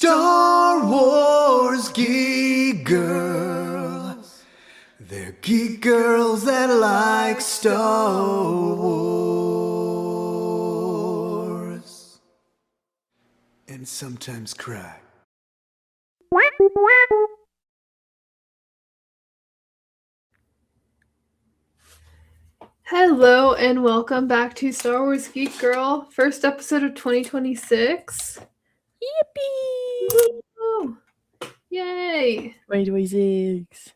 Star Wars Geek Girls. They're geek girls that like Star Wars. And sometimes cry. Hello and welcome back to Star Wars Geek Girl, first episode of 2026. Yippee! Woo! Yay! 2026.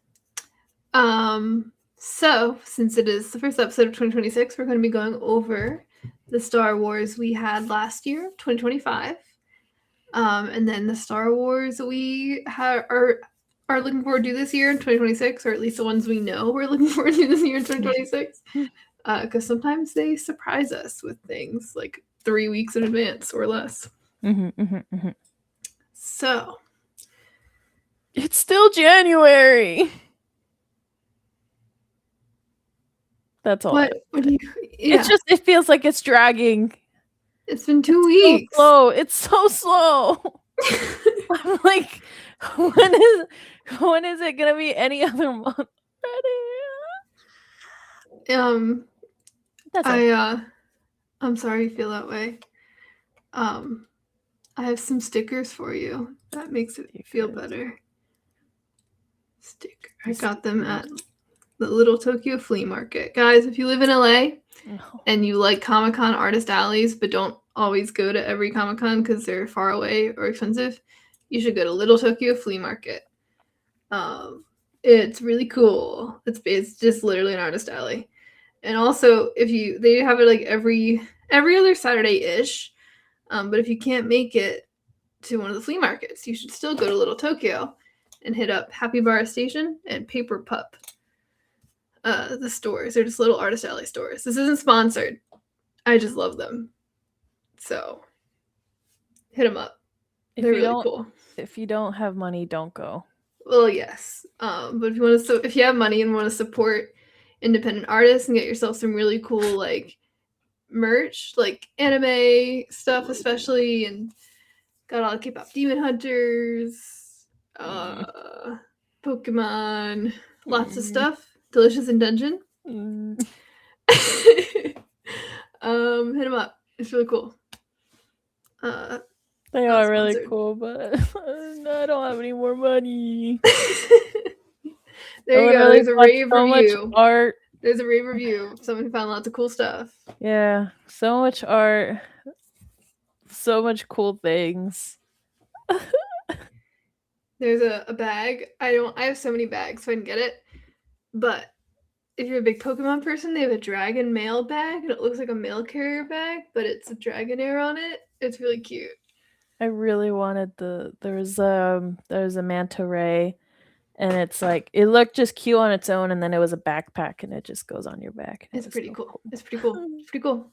So since it is the first episode of 2026, we're going to be going over the Star Wars we had last year, 2025, and then the Star Wars we are looking forward to this year in 2026, or at least the ones we know we're looking forward to this year in 2026. Because sometimes they surprise us with things like 3 weeks in advance or less. So it's still January. That's all. It feels like it's dragging. It's been 2 weeks. So slow. It's so slow. I'm like, when is it gonna be any other month already? I'm sorry you feel that way. I have some stickers for you. That makes it feel better. Sticker. I got them at the Little Tokyo Flea Market. Guys, if you live in LA and you like Comic-Con artist alleys but don't always go to every Comic-Con because they're far away or expensive, you should go to Little Tokyo Flea Market. It's really cool. It's just literally an artist alley. And also, they have it like every other Saturday-ish. But if you can't make it to one of the flea markets, you should still go to Little Tokyo and hit up Happy Bar Station and Paper Pup. The stores. They're just little artist alley stores. This isn't sponsored. I just love them. So hit them up. They're really cool. If you don't have money, don't go. Well, yes. But if you have money and want to support independent artists and get yourself some really cool like merch, like anime stuff especially, and got all the K-pop Demon Hunters, Pokemon, lots of stuff. Delicious in Dungeon. Hit them up. It's really cool. They are really cool, but I don't have any more money. There you go. There's a rave review. Much art. There's a rave review. Someone found lots of cool stuff. Yeah, so much art. So much cool things. There's a bag. I have so many bags, so I can get it. But if you're a big Pokemon person, they have a dragon mail bag, and it looks like a mail carrier bag, but it's a Dragonair on it. It's really cute. I really wanted there was a manta ray, and it's like it looked just cute on its own, and then it was a backpack, and it just goes on your back. It's pretty cool. It's pretty cool. It's pretty cool.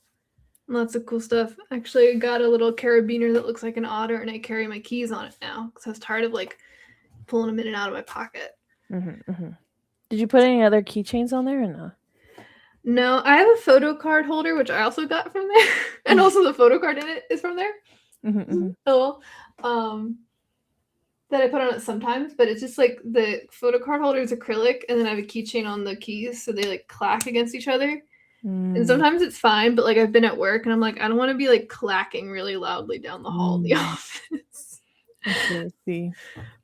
Lots of cool stuff. Actually, I got a little carabiner that looks like an otter, and I carry my keys on it now because I was tired of like pulling them in and out of my pocket. Did you put any other keychains on there or no? No, I have a photo card holder, which I also got from there, and also the photo card in it is from there. Oh, that I put on it sometimes, but it's just like the photo card holder is acrylic, and then I have a keychain on the keys, so they like clack against each other. And sometimes it's fine, but like I've been at work, and I'm like, I don't want to be like clacking really loudly down the hall in the office. Okay, see.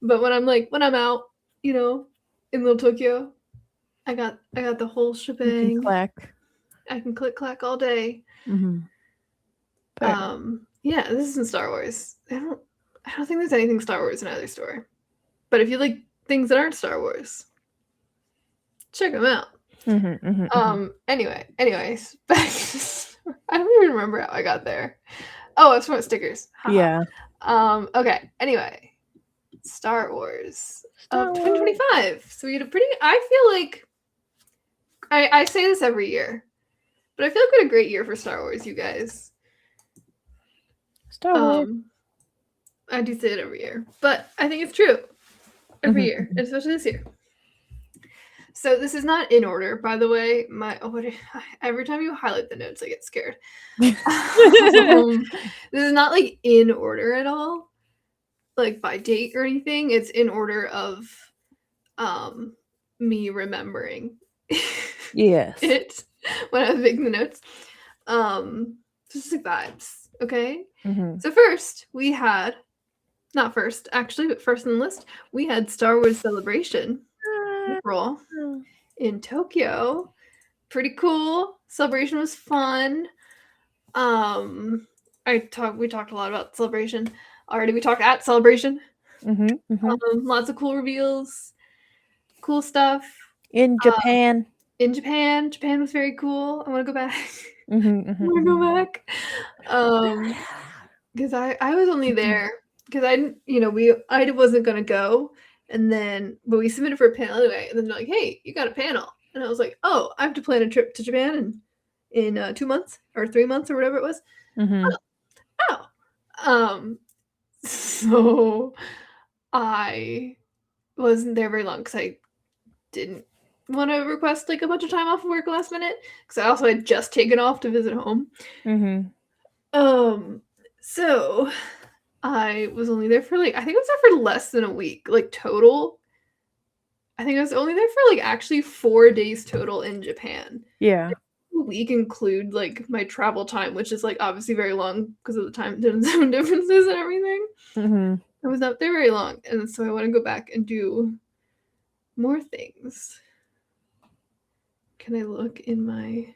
But when I'm out, in Little Tokyo, I got the whole shebang. You can clack. I can click clack all day. Yeah, this isn't Star Wars. I don't think there's anything Star Wars in either store. But if you like things that aren't Star Wars, check them out. Anyways, I don't even remember how I got there. Oh, it's from stickers. Yeah. Okay. Anyway, Star Wars of 2025. So we had I feel like I say this every year, but I feel like we had a great year for Star Wars, you guys. Star Wars. I do say it every year, but I think it's true every year, especially this year. So this is not in order, by the way. Every time you highlight the notes, I get scared. This is not like in order at all. like by date or anything. It's in order of me remembering Yes. it when I was making the notes. Just like vibes, okay? So first we had, not first actually, but first on the list, we had Star Wars Celebration April in Tokyo. Pretty cool. Celebration was fun. We talked a lot about Celebration already. We talked at Celebration. Lots of cool reveals, cool stuff. In Japan. Japan was very cool. I want to go back. I want to go back. Because I was only there because I wasn't gonna go, and then but we submitted for a panel anyway, and then they're like, hey, you got a panel, and I was like, oh, I have to plan a trip to Japan in 2 months or 3 months or whatever it was. So I wasn't there very long because I didn't want to request like a bunch of time off of work last minute because I also had just taken off to visit home. So I was only there for I think I was there for less than a week, like total. I think I was only there for actually 4 days total in Japan. Yeah. A week include my travel time, which is obviously very long because of the time zone differences and everything. I was not there very long, and so I want to go back and do more things. Can I look in my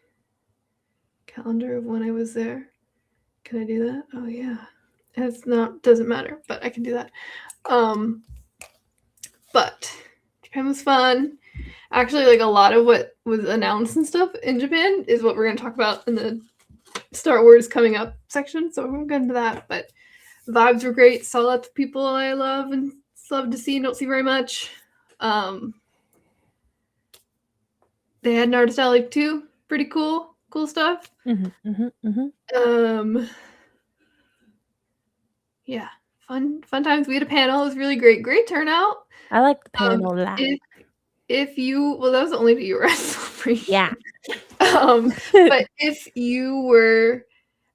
calendar of when I was there? Can I do that? Oh yeah. Doesn't matter, but I can do that. But Japan was fun. Actually, a lot of what was announced and stuff in Japan is what we're going to talk about in the Star Wars coming up section, so we're going to get into that. But vibes were great. Saw lots of people I love and love to see and don't see very much. They had an artist alley too. Pretty cool stuff. Yeah, fun times. We had a panel. It was really great turnout. I like the panel a lot. If you, well, that was only that you were at Celebration. Yeah. But if you were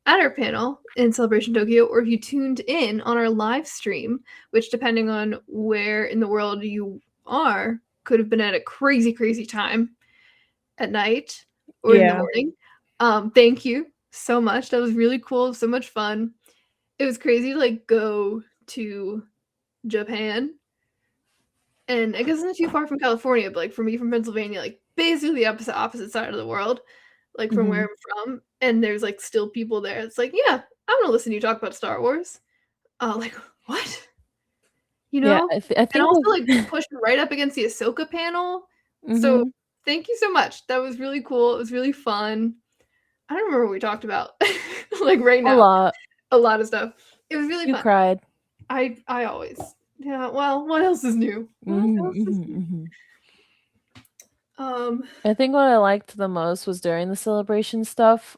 at our panel in Celebration Tokyo, or if you tuned in on our live stream, which depending on where in the world you are, could have been at a crazy time at night or in the morning. Thank you so much. That was really cool. So much fun. It was crazy to go to Japan. And I guess it's not too far from California, but for me from Pennsylvania, basically the opposite side of the world, from where I'm from. And there's still people there. It's yeah, I'm gonna listen to you talk about Star Wars. What? Yeah, I think and also pushed right up against the Ahsoka panel. So thank you so much. That was really cool. It was really fun. I don't remember what we talked about. Right now. A lot of stuff. It was really fun. You cried. I always. Yeah, well, what else is new? I think what I liked the most was during the celebration stuff,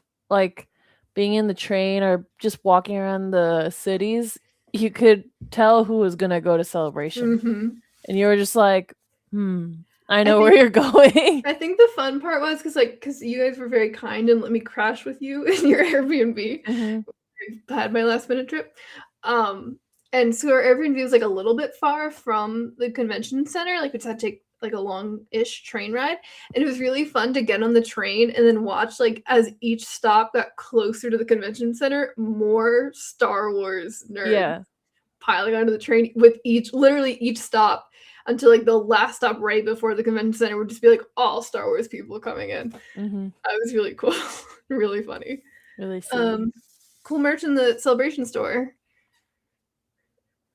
being in the train or just walking around the cities, you could tell who was gonna go to Celebration. And you were just I know where you're going. I think the fun part was because you guys were very kind and let me crash with you in your Airbnb. I had my last minute trip. And so our Airbnb was a little bit far from the convention center. We just had to take a long-ish train ride. And it was really fun to get on the train and then watch as each stop got closer to the convention center, more Star Wars nerds piling onto the train with literally each stop until the last stop right before the convention center would just be all Star Wars people coming in. That was really cool. Really funny. Really silly. Cool merch in the Celebration store.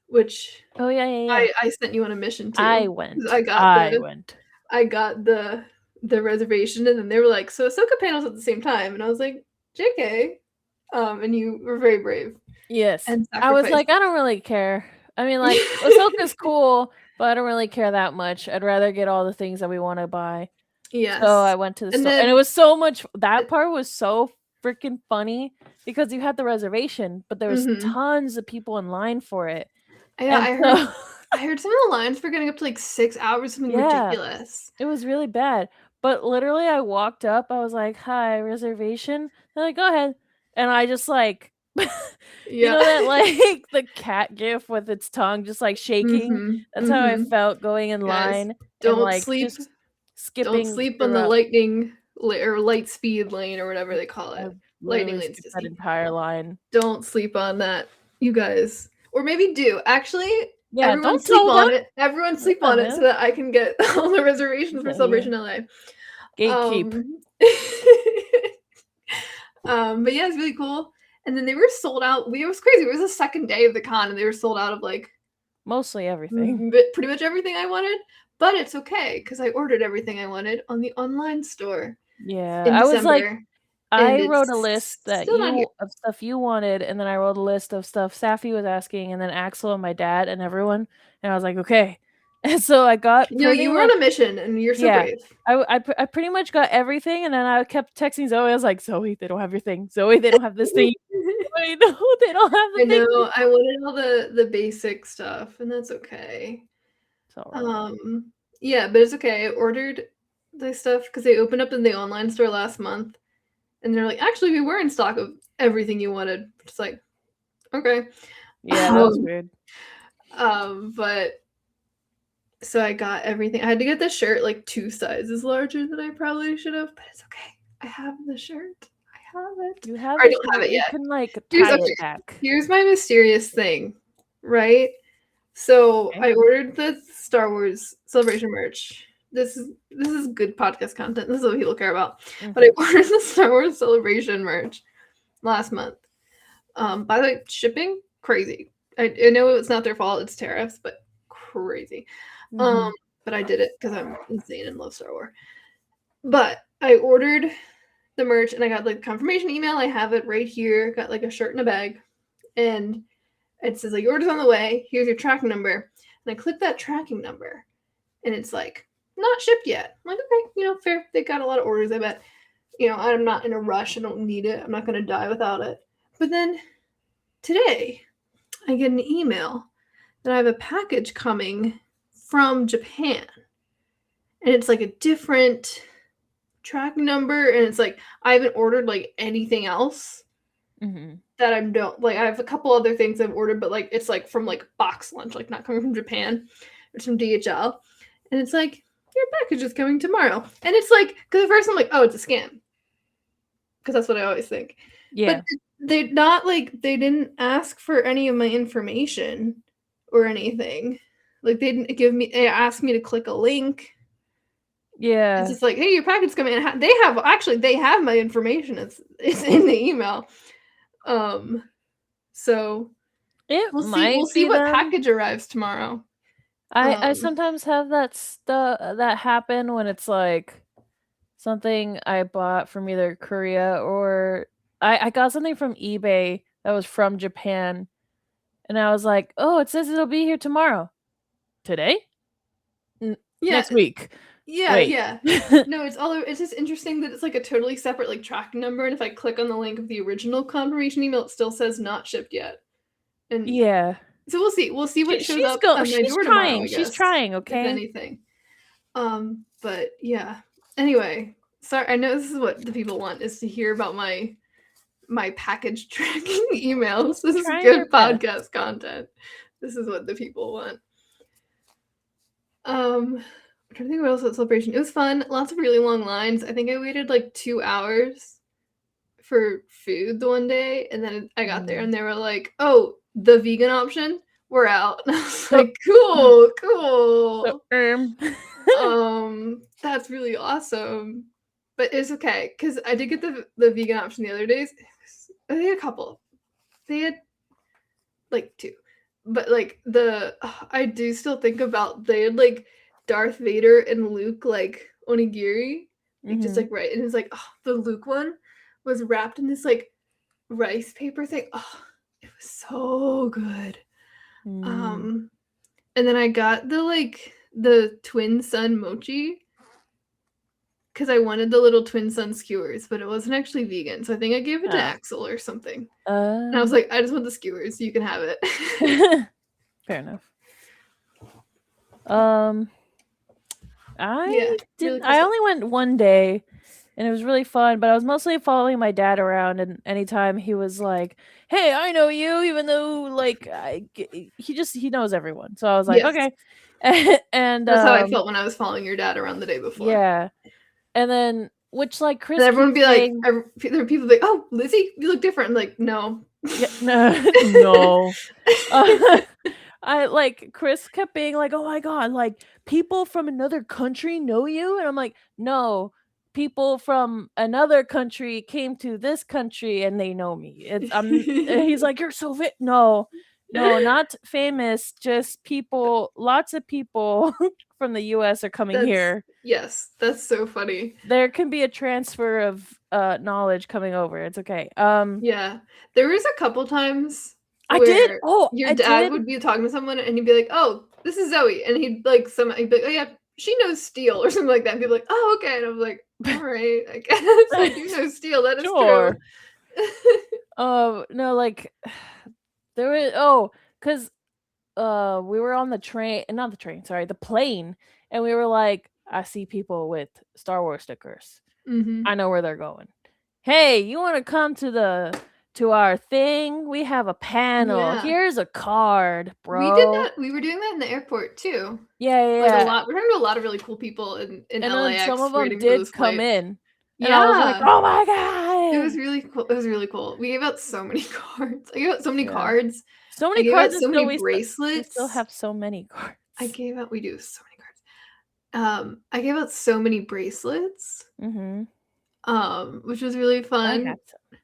Which I sent you on a mission to. I went. I got the reservation, and then they were like, "So Ahsoka panels at the same time," and I was like, "JK," and you were very brave. Yes, I was I don't really care. I mean, Ahsoka's cool, but I don't really care that much. I'd rather get all the things that we want to buy. Yes. So I went to the store, and it was so much. That part was so freaking funny because you had the reservation, but there was tons of people in line for it. Yeah, I heard some of the lines were getting up to 6 hours, something ridiculous. It was really bad. But literally I walked up, I was like, "Hi, reservation?" They're like, "Go ahead." And I just You know that like the cat gif with its tongue just like shaking? That's how I felt going in Guys, line and don't like sleep. just Don't skipping sleep on the throughout. lightning or light speed lane or whatever they call I it. Lightning literally lane's skipped that Disney. entire line. Don't sleep on that, you guys. Or maybe do. Actually, Yeah, everyone don't sleep tell on them. it. Everyone What sleep the on it so hell? that I can get all the reservations for Yeah, Celebration LA. Gatekeep. But yeah, it's really cool. And then they were sold out. It was crazy. It was the second day of the con, and they were sold out of like Mostly everything. pretty much everything I wanted. But it's okay because I ordered everything I wanted on the online store Yeah, in I was like, December. I And wrote a it's list that still not here. of stuff you wanted, and then I wrote a list of stuff Safi was asking, and then Axel and my dad and everyone, and I was like, okay. And so I got You know, pretty you were much, on a mission, and you're so yeah. brave. I pretty much got everything, and then I kept texting Zoe. I was like, Zoe, they don't have your thing. Zoe, they don't have this thing. I know they don't have the I thing. know. I wanted all the basic stuff, and that's okay. It's all right. Yeah, but it's okay. I ordered the stuff because they opened up in the online store last month, and they're like, actually, we were in stock of everything you wanted. Just like, okay. Yeah, that was weird. But so I got everything. I had to get the shirt like 2 sizes larger than I probably should have, but it's okay. I have the shirt. I have it. You have I the don't have shirt. it You yet. can like Here's tie okay. it back. Here's my mysterious thing, right? So Okay. I ordered the Star Wars Celebration merch. This is good podcast content. This is what people care about. But I ordered the Star Wars Celebration merch last month. By the way, shipping crazy. I know it's not their fault; it's tariffs, but crazy. But I did it because I'm insane and love Star Wars. But I ordered the merch and I got like confirmation email. I have it right here. Got like a shirt in a bag, and it says like your order's on the way. Here's your tracking number. And I click that tracking number, and it's like not shipped yet. I'm like, okay, you know, fair. They got a lot of orders. I bet. You know, I'm not in a rush. I don't need it. I'm not gonna die without it. But then today, I get an email that I have a package coming from Japan, and it's like a different track number, and it's like I haven't ordered like anything else that I don't like. I have a couple other things I've ordered, but like it's like from like box lunch, like not coming from Japan. It's from DHL, and it's like your package is coming tomorrow, and it's like because at first I'm like, oh, it's a scam, because that's what I always think. Yeah. But they not like they didn't ask for any of my information or anything. Like they didn't give me. They asked me to click a link. Yeah. It's just like, hey, your packet's coming in. They have my information. It's in the email. So we'll see what package arrives tomorrow. I sometimes have that stuff that happen when it's like something I bought from either Korea or I got something from eBay that was from Japan, and I was like, oh, it says it'll be here tomorrow. Today? Next week. Yeah, Wait. yeah. No, it's just interesting that it's like a totally separate like tracking number, and if I click on the link of the original confirmation email, it still says not shipped yet. And yeah. So we'll see. We'll see what shows up on my door tomorrow, I guess. She's trying, okay? If anything. But yeah. Anyway, sorry, I know this is what the people want is to hear about my package tracking emails. This is good podcast content. This is what the people want. I'm trying to think what else at Celebration. It was fun. Lots of really long lines. I think I waited like 2 hours for food the one day, and then I got there and they were like, "Oh, the vegan option, we're out." And I was like, "Cool." That's really awesome. But it's okay because I did get the vegan option the other days. They had a couple. They had like 2, but like I do still think about they had like Darth Vader and Luke like onigiri, like, just like right, and it's like the Luke one was wrapped in this like rice paper thing. Oh, it was so good. And then I got the twin sun mochi because I wanted the little twin sun skewers, but it wasn't actually vegan, so I think I gave it to Axel or something. And I was like, I just want the skewers. You can have it. Fair enough. I only went one day, and it was really fun. But I was mostly following my dad around, and anytime he was like, "Hey, I know you," even though like he knows everyone, so I was like, Yes. "Okay," and That's how I felt when I was following your dad around the day before. yeah, and then which like Chris And everyone would keeps be saying, like, there were people like, "Oh, Lizzy, you look different." I'm like, no. yeah, no. I like Chris kept being like, "Oh my god, like people from another country know you?" And I'm like, "No, people from another country came to this country and they know me." It's and he's like, "You're so no, not famous, just people, lots of people from the US are coming here. Yes, that's so funny. There can be a transfer of knowledge coming over. It's okay." Yeah. There was a couple times I did. where Oh, your I dad did. would be talking to someone and he'd be like, "Oh, this is Zoe," and he'd be like, "Oh yeah, she knows steel," or something like that. And be like, "Oh, okay," and I'm like, "All right, I guess I do know steel. That is Sure. true." No, like there was because we were on the train, not the train, sorry, the plane, and we were like, I see people with Star Wars stickers. Mhm. I know where they're going. Hey, you want to come to our thing? We have a panel. Yeah. Here's a card, We did bro. that. We were doing that in the airport too. Yeah, Like a yeah. lot. We're talking to a lot of really cool people in And then some LAX of them waiting for did this come flight. in. And I was like, Yeah. oh my It was god. really cool. It was really cool. We gave out so many cards. I gave out so many Yeah. cards. So I many gave out cards so until many we still bracelets. have so many cards. We do so many cards. I gave out so many bracelets. Mm-hmm. Which was really I fun. had some.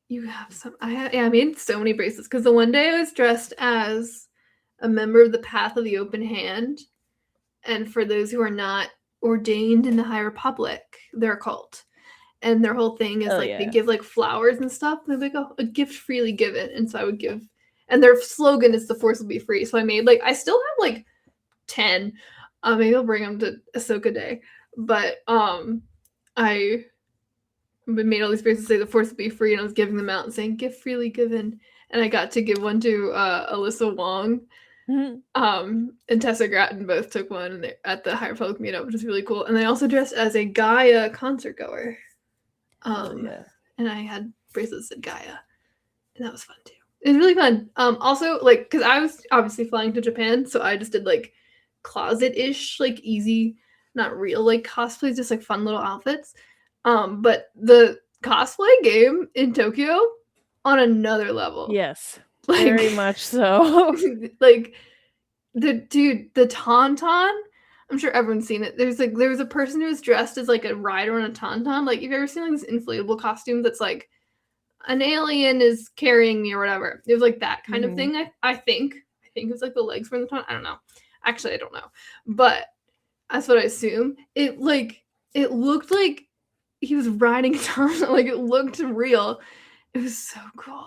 You have some. I made so many bracelets because the one day I was dressed as a member of the Path of the Open Hand, and for those who are not ordained in the High Republic, they're a cult, and their whole thing is Hell like they yeah. give like flowers and stuff. And they're like, "Oh, a gift freely given," and so I would give. And their slogan is "The Force will be free." So I made like I still have like 10. Maybe I'll bring them to Ahsoka Day, but I made all these bracelets say the force will be free, and I was giving them out and saying gift freely given, and I got to give one to Alyssa Wong, Mhm. and Tessa Grattan both took one, and they're at the High Republic meetup, which is really cool. And they also dressed as a Gaia concert goer, Hell yeah. and I had bracelets at Gaia, and that was fun too. It was really fun. Also like because I was obviously flying to Japan, so I just did like closet-ish, like easy, not real like cosplays, just like fun little outfits. But the cosplay game in Tokyo on another level. Yes. Like, Very much so. like the tauntaun. I'm sure everyone's seen it. There was a person who was dressed as like a rider on a tauntaun. Like, you've ever seen like this inflatable costume that's like an alien is carrying me or whatever. It was like that kind of thing. I think it was like the legs from the tauntaun. I don't know. Actually, I don't know, but that's what I assume. It looked like he was riding a tauntaun. Like, it looked real. It was so cool.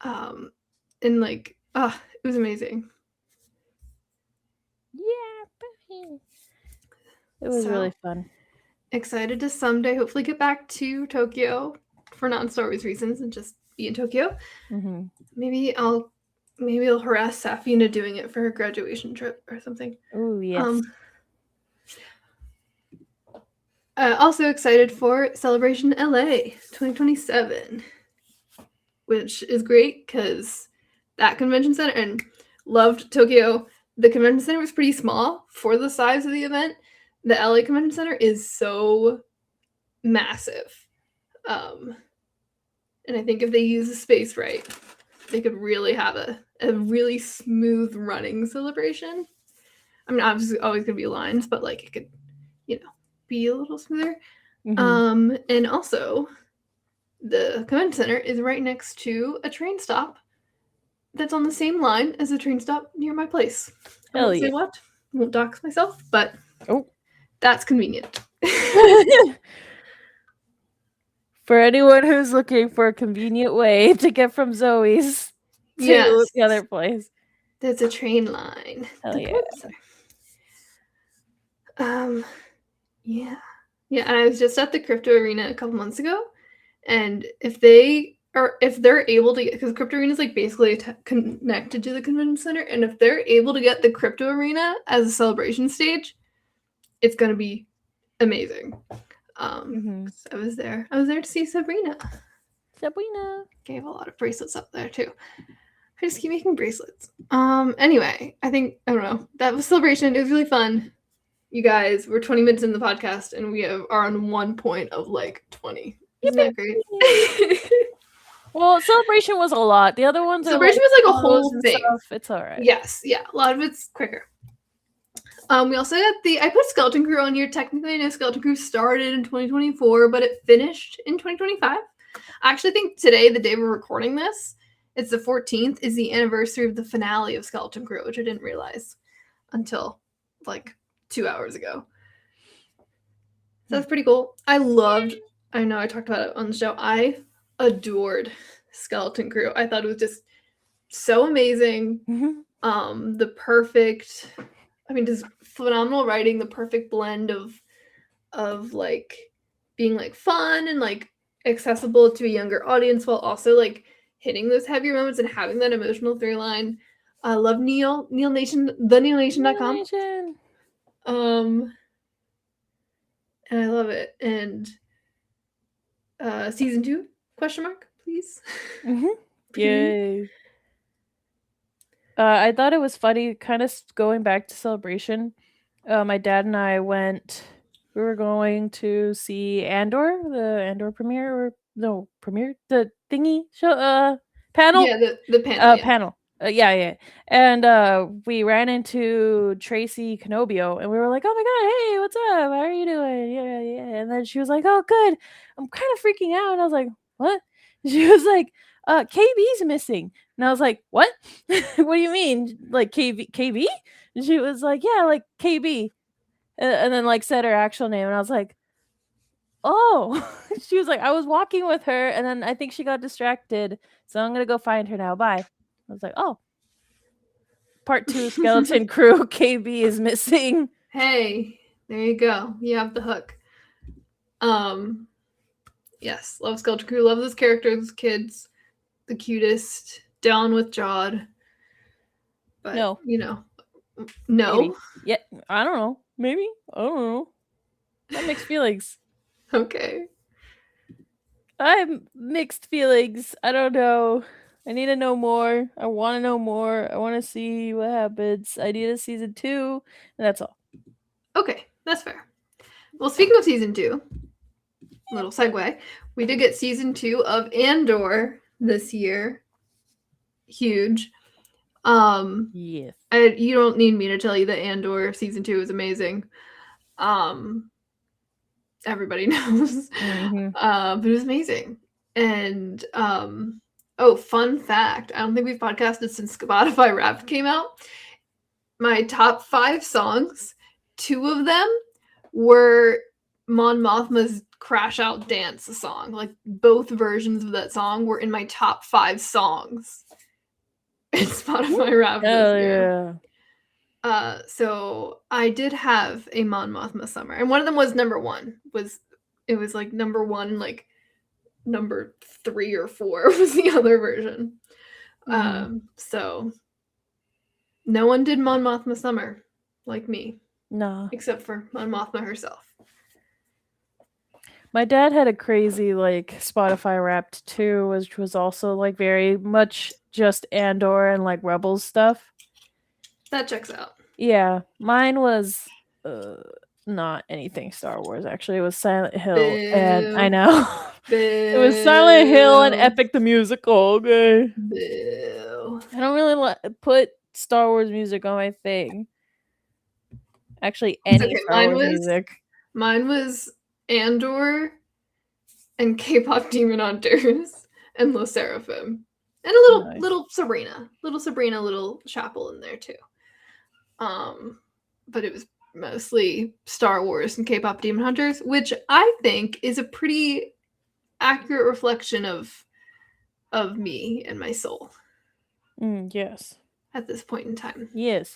And like, it was amazing. Yeah. It was really fun. Excited to someday hopefully get back to Tokyo for non-Star Wars reasons and just be in Tokyo. Mm-hmm. Maybe I'll harass Safi into doing it for her graduation trip or something. Oh yes. Also excited for Celebration LA 2027, which is great because that convention center, and loved Tokyo. The convention center was pretty small for the size of the event. The LA convention center is so massive. And I think if they use the space right, they could really have a really smooth running celebration. I mean, obviously always gonna be lines, but like it could, be a little smoother. Mm-hmm. And also the convention center is right next to a train stop that's on the same line as a train stop near my place. I won't say what. I won't dox myself, but that's convenient. For anyone who's looking for a convenient way to get from Zoe's to the other place. There's a train line. Hell yeah. Yeah. Yeah, and I was just at the crypto arena a couple months ago, and if they're able to get, because crypto arena is like basically connected to the convention center, and if they're able to get the crypto arena as a celebration stage, it's gonna be amazing. I was there. I was there to see Sabrina. Sabrina gave a lot of bracelets up there too. I just keep making bracelets. Anyway, I don't know. That was Celebration. It was really fun. You guys, we're 20 minutes in the podcast and we are on 1 point of like 20. Isn't that great? Well, Celebration was a lot. The other ones Celebration are was like a whole thing. Stuff. It's all right. Yes, yeah. A lot of it's quicker. We also got I put Skeleton Crew on here. Technically, I know Skeleton Crew started in 2024, but it finished in 2025. I actually think today, the day we're recording this, it's the 14th, is the anniversary of the finale of Skeleton Crew, which I didn't realize until like 2 hours ago. So that's pretty cool. I know I talked about it on the show. I adored Skeleton Crew. I thought it was just so amazing. The perfect, just phenomenal writing, the perfect blend of like being like fun and like accessible to a younger audience while also like hitting those heavier moments and having that emotional through line. I love Neil Nation, theneilnation.com. And I love it. And season 2, please. Yay. I thought it was funny, kind of going back to Celebration. My dad and I we were going to see Andor, the Andor premiere, the thingy show, panel. Yeah, the panel. Panel. Yeah. And we ran into Tracy Canobio, and we were like, "Oh my god, hey, what's up? How are you doing?" Yeah. And then she was like, "Oh, good. I'm kind of freaking out." And I was like, "What?" She was like, "KB's missing." And I was like, "What? What do you mean? Like KB?" And she was like, "Yeah, like KB." And then like said her actual name, and I was like, "Oh." She was like, "I was walking with her, and then I think she got distracted, so I'm gonna go find her now. Bye." I was like, "Oh." Part 2 Skeleton Crew, KB is missing. Hey, there you go. You have the hook. Yes, love Skeleton Crew. Love those characters, kids. The cutest. Down with Jod. But, No. no. Maybe. Yeah, I don't know. Maybe. I don't know. I have mixed feelings. Okay. I have mixed feelings. I don't know. I need to know more. I want to know more. I want to see what happens. I need a season 2, and that's all. Okay, that's fair. Well, speaking of season 2, little segue, we did get season 2 of Andor this year. Huge. Yes. You don't need me to tell you that Andor season 2 is amazing. Everybody knows. But it was amazing. And fun fact, I don't think we've podcasted since Spotify Wrapped came out. My top 5 songs, 2 of them were Mon Mothma's Crash Out Dance song. Like both versions of that song were in my top 5 songs in Spotify Wrapped this year. Yeah. So I did have a Mon Mothma summer, and one of them was number 1. It was like number 1, like number 3 or 4 was the other version. So no one did Mon Mothma summer like me. No. Except for Mon Mothma herself. My dad had a crazy like Spotify Wrapped too, which was also like very much just Andor and like Rebels stuff. That checks out. Yeah, mine was not anything Star Wars. Actually, it was Silent Hill, and I know it was Silent Hill and Epic the Musical. Okay. Boo. I don't really put Star Wars music on my thing. Actually, any Star Wars music. Mine was Andor and K-pop Demon Hunters and Los Seraphim. And a little Sabrina. Little Chapel in there too. But it was mostly Star Wars and K-pop Demon Hunters, which I think is a pretty accurate reflection of me and my soul. Yes. At this point in time. Yes.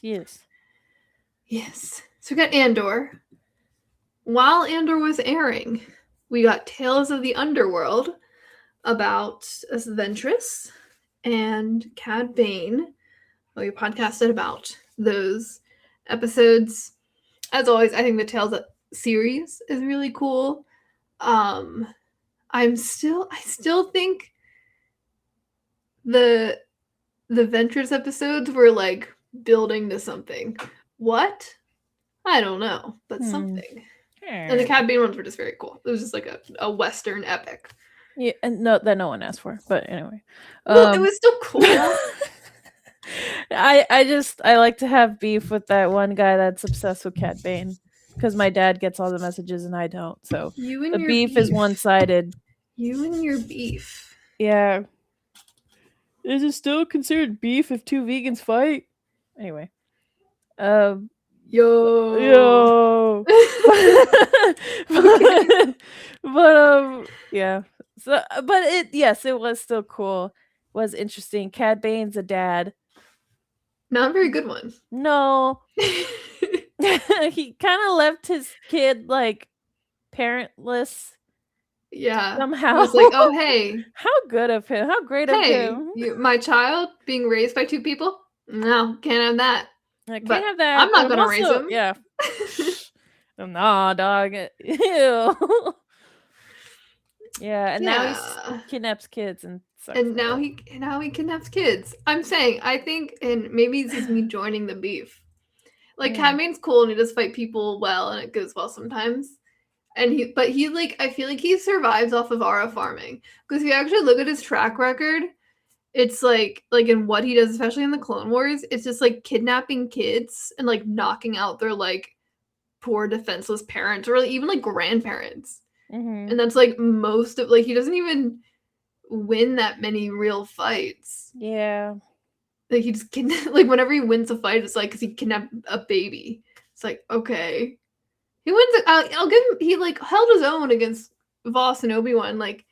So we got Andor. While Andor was airing, we got Tales of the Underworld about Ventress and Cad Bane. We podcasted about those episodes. As always, I think the Tales series is really cool. I still think the Ventress episodes were like building to something. What? I don't know, but something. And the Cad Bane ones were just very cool. It was just like a Western epic. Yeah, and no one asked for, but anyway. Well, it was still cool. I like to have beef with that one guy that's obsessed with Cad Bane because my dad gets all the messages and I don't. So You and the your beef is one-sided. You and your beef. Yeah. Is it still considered beef if two vegans fight? Anyway. Yo. but yeah. So but it was still cool. It was interesting. Cad Bane's a dad. Not a very good one. No. He kind of left his kid like parentless. Yeah. Somehow. It was like, oh hey. How good of him. How great of him. My child being raised by two people? No, can't have that. I can't have that. I'm not gonna raise him. Yeah. Nah, dog. Ew. Yeah, and now he kidnaps kids and stuff. And now he kidnaps kids. I'm saying, I think, and maybe this is me joining the beef. Like Cad Bane's cool and he does fight people well and it goes well sometimes. And he like, I feel like he survives off of Ara farming. Because if you actually look at his track record, it's like in what he does, especially in the Clone Wars, it's just like kidnapping kids and like knocking out their like poor defenseless parents or even like grandparents. And that's like most of, like, he doesn't even win that many real fights. Yeah. Like he just like whenever he wins a fight, it's like because he kidnapped a baby. It's like, okay. He wins it. I'll give him, he like held his own against Voss and Obi-Wan, like,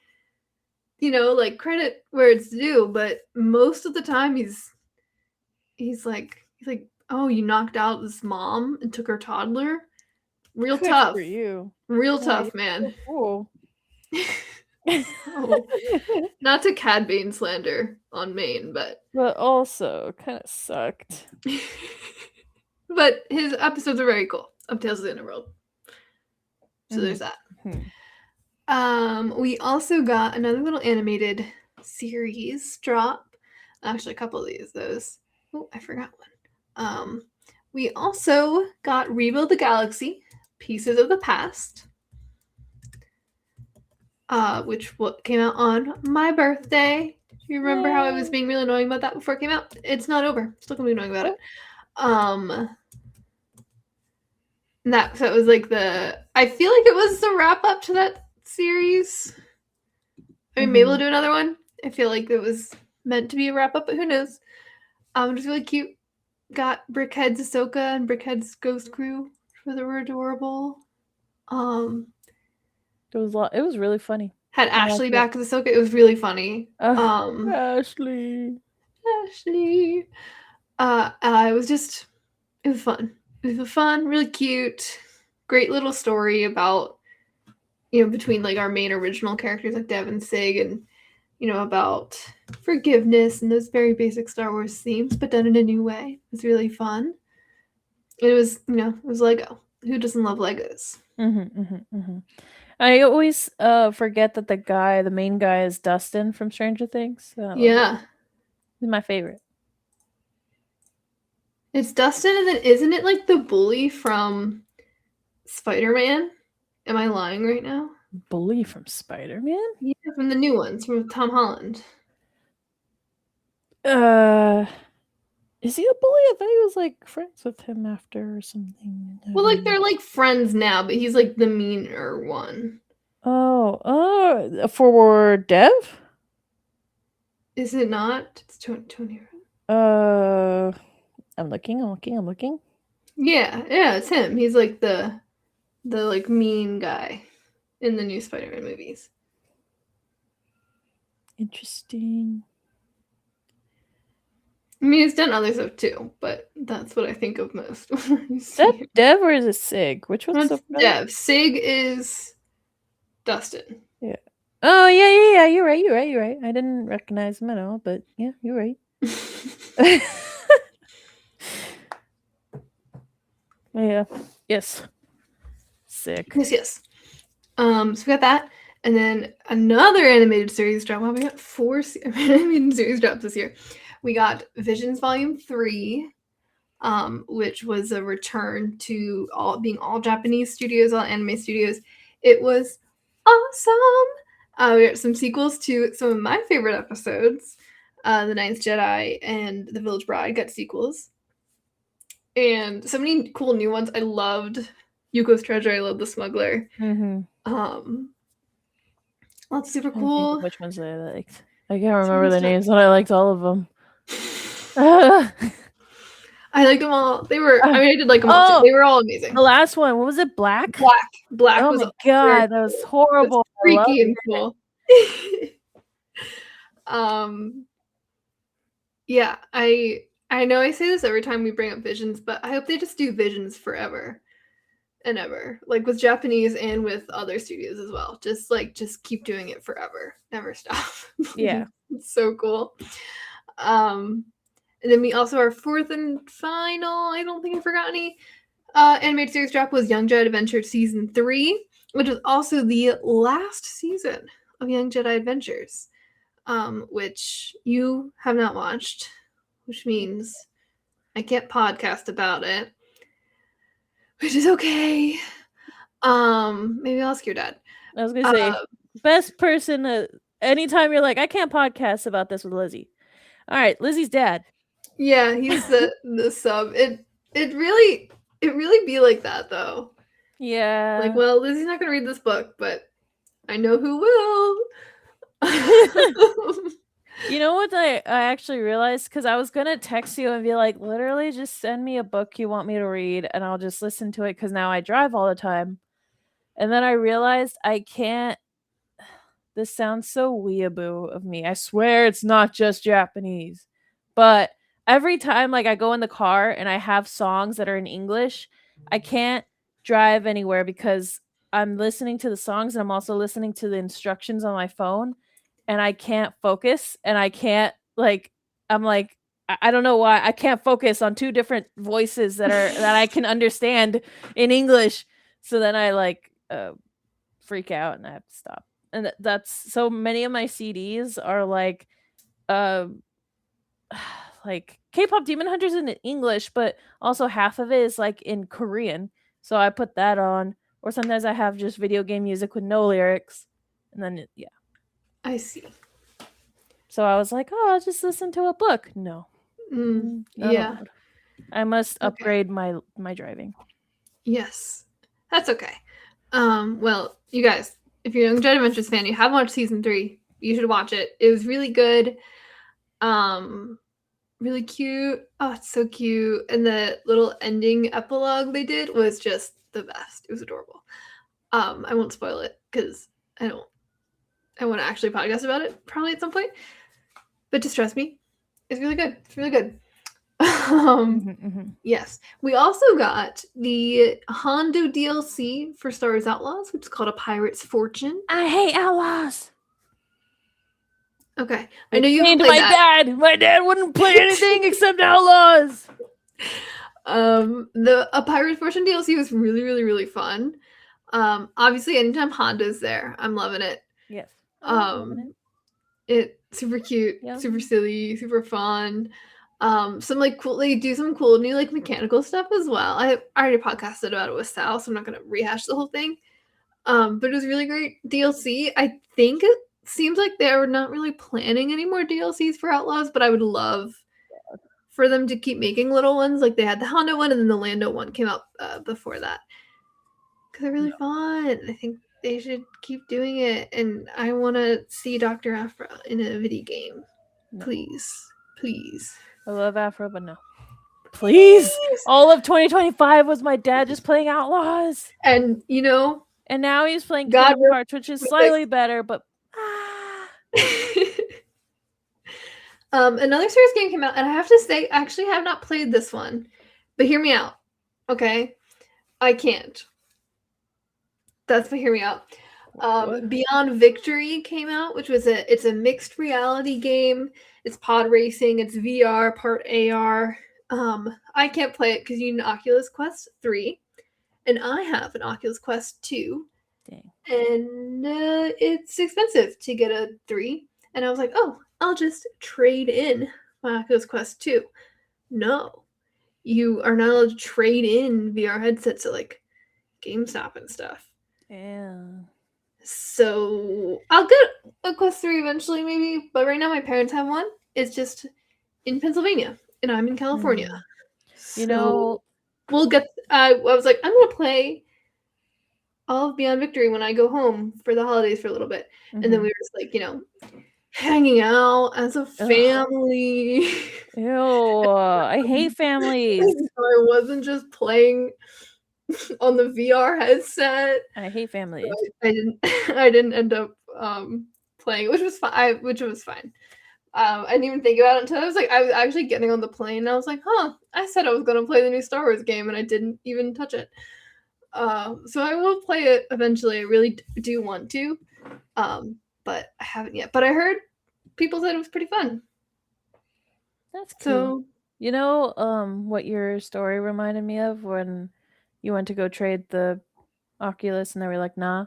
you know, like credit where it's due, but most of the time he's like, oh, you knocked out this mom and took her toddler? Real Good tough. for you. Real tough, man. Cool. Oh. Not to Cad Bane slander on Maine, but also kind of sucked. But his episodes are very cool of Tales of the Underworld. So there's that. We also got another little animated series drop. Actually, a couple of those. Oh, I forgot one. We also got Rebuild the Galaxy, Pieces of the Past. Which came out on my birthday. Do you remember how I was being really annoying about that before it came out? It's not over. Still gonna be annoying about it. So it was like I feel like it was the wrap up to that series. I mean, maybe we'll do another one. I feel like it was meant to be a wrap up, but who knows? It was really cute. Got Brickhead's Ahsoka and Brickhead's Ghost Crew, which were adorable. It was really funny. Had Ashley back as Ahsoka. It was really funny. Ashley. It was fun. It was fun, really cute, great little story about, you know, between like our main original characters like Dev and Sig, and you know, about forgiveness and those very basic Star Wars themes, but done in a new way. It was really fun. It was, you know, it was Lego. Who doesn't love Legos? I always forget that the main guy is Dustin from Stranger Things. Yeah. He's my favorite. It's Dustin, and then isn't it like the bully from Spider-Man? Am I lying right now? Bully from Spider-Man? Yeah, from the new ones, from Tom Holland. Is he a bully? I thought he was like friends with him after or something. Well, like they're like friends now, but he's like the meaner one. For Dev? Is it not? It's Tony. I'm looking. Yeah, it's him. He's like the like mean guy in the new Spider-Man movies. Interesting. I mean, he's done other stuff too, but that's what I think of most. Is that Dev or is it Sig? Which one's Dev? Sig is Dustin. Yeah. Oh, yeah. You're right. I didn't recognize him at all, but yeah, you're right. Yeah. Yes. Sick. Yes. So we got that. And then another animated series drop. Well, we got 4 animated series drops this year. We got Visions Volume 3, which was a return to being all Japanese studios, all anime studios. It was awesome. We got some sequels to some of my favorite episodes. The Ninth Jedi and The Village Bride got sequels. And so many cool new ones. I loved Yuko's Treasure. I love The Smuggler. Lots of super cool. Which ones I liked? I can't remember the names, but I liked all of them. I liked them all. They were. I mean, I did like them all too. They were all amazing. The last one, what was it? Black. Black. Oh was my god, that was horrible. Freaky and cool. Yeah, I know I say this every time we bring up Visions, but I hope they just do Visions forever and ever, like with Japanese and with other studios as well. Just keep doing it forever, never stop. Yeah, it's so cool. And then we also, our fourth and final, I don't think I forgot any, animated series drop was Young Jedi Adventure Season 3, which was also the last season of Young Jedi Adventures, which you have not watched, which means I can't podcast about it, which is okay. Maybe I'll ask your dad. I was gonna say, best person, anytime you're like, I can't podcast about this with Lizzy. All right, Lizzy's dad. Yeah, he's the sub. It really be like that though. Yeah. Like, well, Lizzy's not gonna read this book, but I know who will. You know what I actually realized? Because I was gonna text you and be like, literally just send me a book you want me to read and I'll just listen to it, because now I drive all the time. And then I realized I can't. This sounds so weeaboo of me. I swear it's not just Japanese. But every time like I go in the car and I have songs that are in English, I can't drive anywhere because I'm listening to the songs and I'm also listening to the instructions on my phone, and I can't focus, and I can't I'm like, I don't know why I can't focus on two different voices that I can understand in English. So then I freak out and I have to stop. And that's so many of my CDs are like K-pop Demon Hunters in English, but also half of it is like in Korean. So I put that on, or sometimes I have just video game music with no lyrics, and then I see. So I was like, oh, I'll just listen to a book. No. Yeah. I must upgrade my driving. Yes. That's okay. Well, you guys, if you're a Young Jedi Adventures fan, you haven't watched season 3, you should watch it. It was really good. Really cute. Oh, it's so cute. And the little ending epilogue they did was just the best. It was adorable. I won't spoil it because I want to actually podcast about it probably at some point. But just trust me, it's really good. It's really good. Yes. We also got the Hondo DLC for Star Wars Outlaws, which is called A Pirate's Fortune. I hate Outlaws. Okay. I know you haven't played that. My dad wouldn't play anything except Outlaws. The A Pirate's Fortune DLC was really, really, really fun. Obviously anytime Hondo's there, I'm loving it. Yes. It's super cute, super silly, super fun. Some like cool, they do some cool new like mechanical stuff as well. I already podcasted about it with Sal, so I'm not gonna rehash the whole thing. But it was really great DLC. I think it seems like they're not really planning any more DLCs for Outlaws, but I would love for them to keep making little ones. Like they had the Hondo one, and then the Lando one came out before that, because they're really fun. I think they should keep doing it, and I want to see Dr. Aphra in a video game. Please. I love Afro, but no. Please. All of 2025 was my dad just playing Outlaws. And, you know. And now he's playing Kingdom Hearts, which is slightly better, but. Another series game came out, and I have to say, I actually have not played this one. But hear me out. Okay? I can't. That's what hear me out. Beyond Victory came out, which was it's a mixed reality game. It's pod racing. It's VR, part AR. I can't play it because you need an Oculus Quest 3, and I have an Oculus Quest 2. Dang. and it's expensive to get a 3. And I was like, oh, I'll just trade in my Oculus Quest 2. No, you are not allowed to trade in VR headsets at like GameStop and stuff. Yeah. So I'll get a Quest 3 eventually, maybe. But right now, my parents have one. It's just in Pennsylvania, and I'm in California. You So know, we'll get. I was like, I'm gonna play all of Beyond Victory when I go home for the holidays for a little bit, and then we were just like, hanging out as a family. Ew, I hate families. So I wasn't just playing on the VR headset. I hate families. I didn't end up playing, which was fine. I didn't even think about it until I was actually getting on the plane, and I was like, huh, I said I was gonna play the new Star Wars game, and I didn't even touch it. So I will play it eventually. I really do want to, but I haven't yet. But I heard people said it was pretty fun. That's cute. So you know, what your story reminded me of when you went to go trade the Oculus and they were like, nah.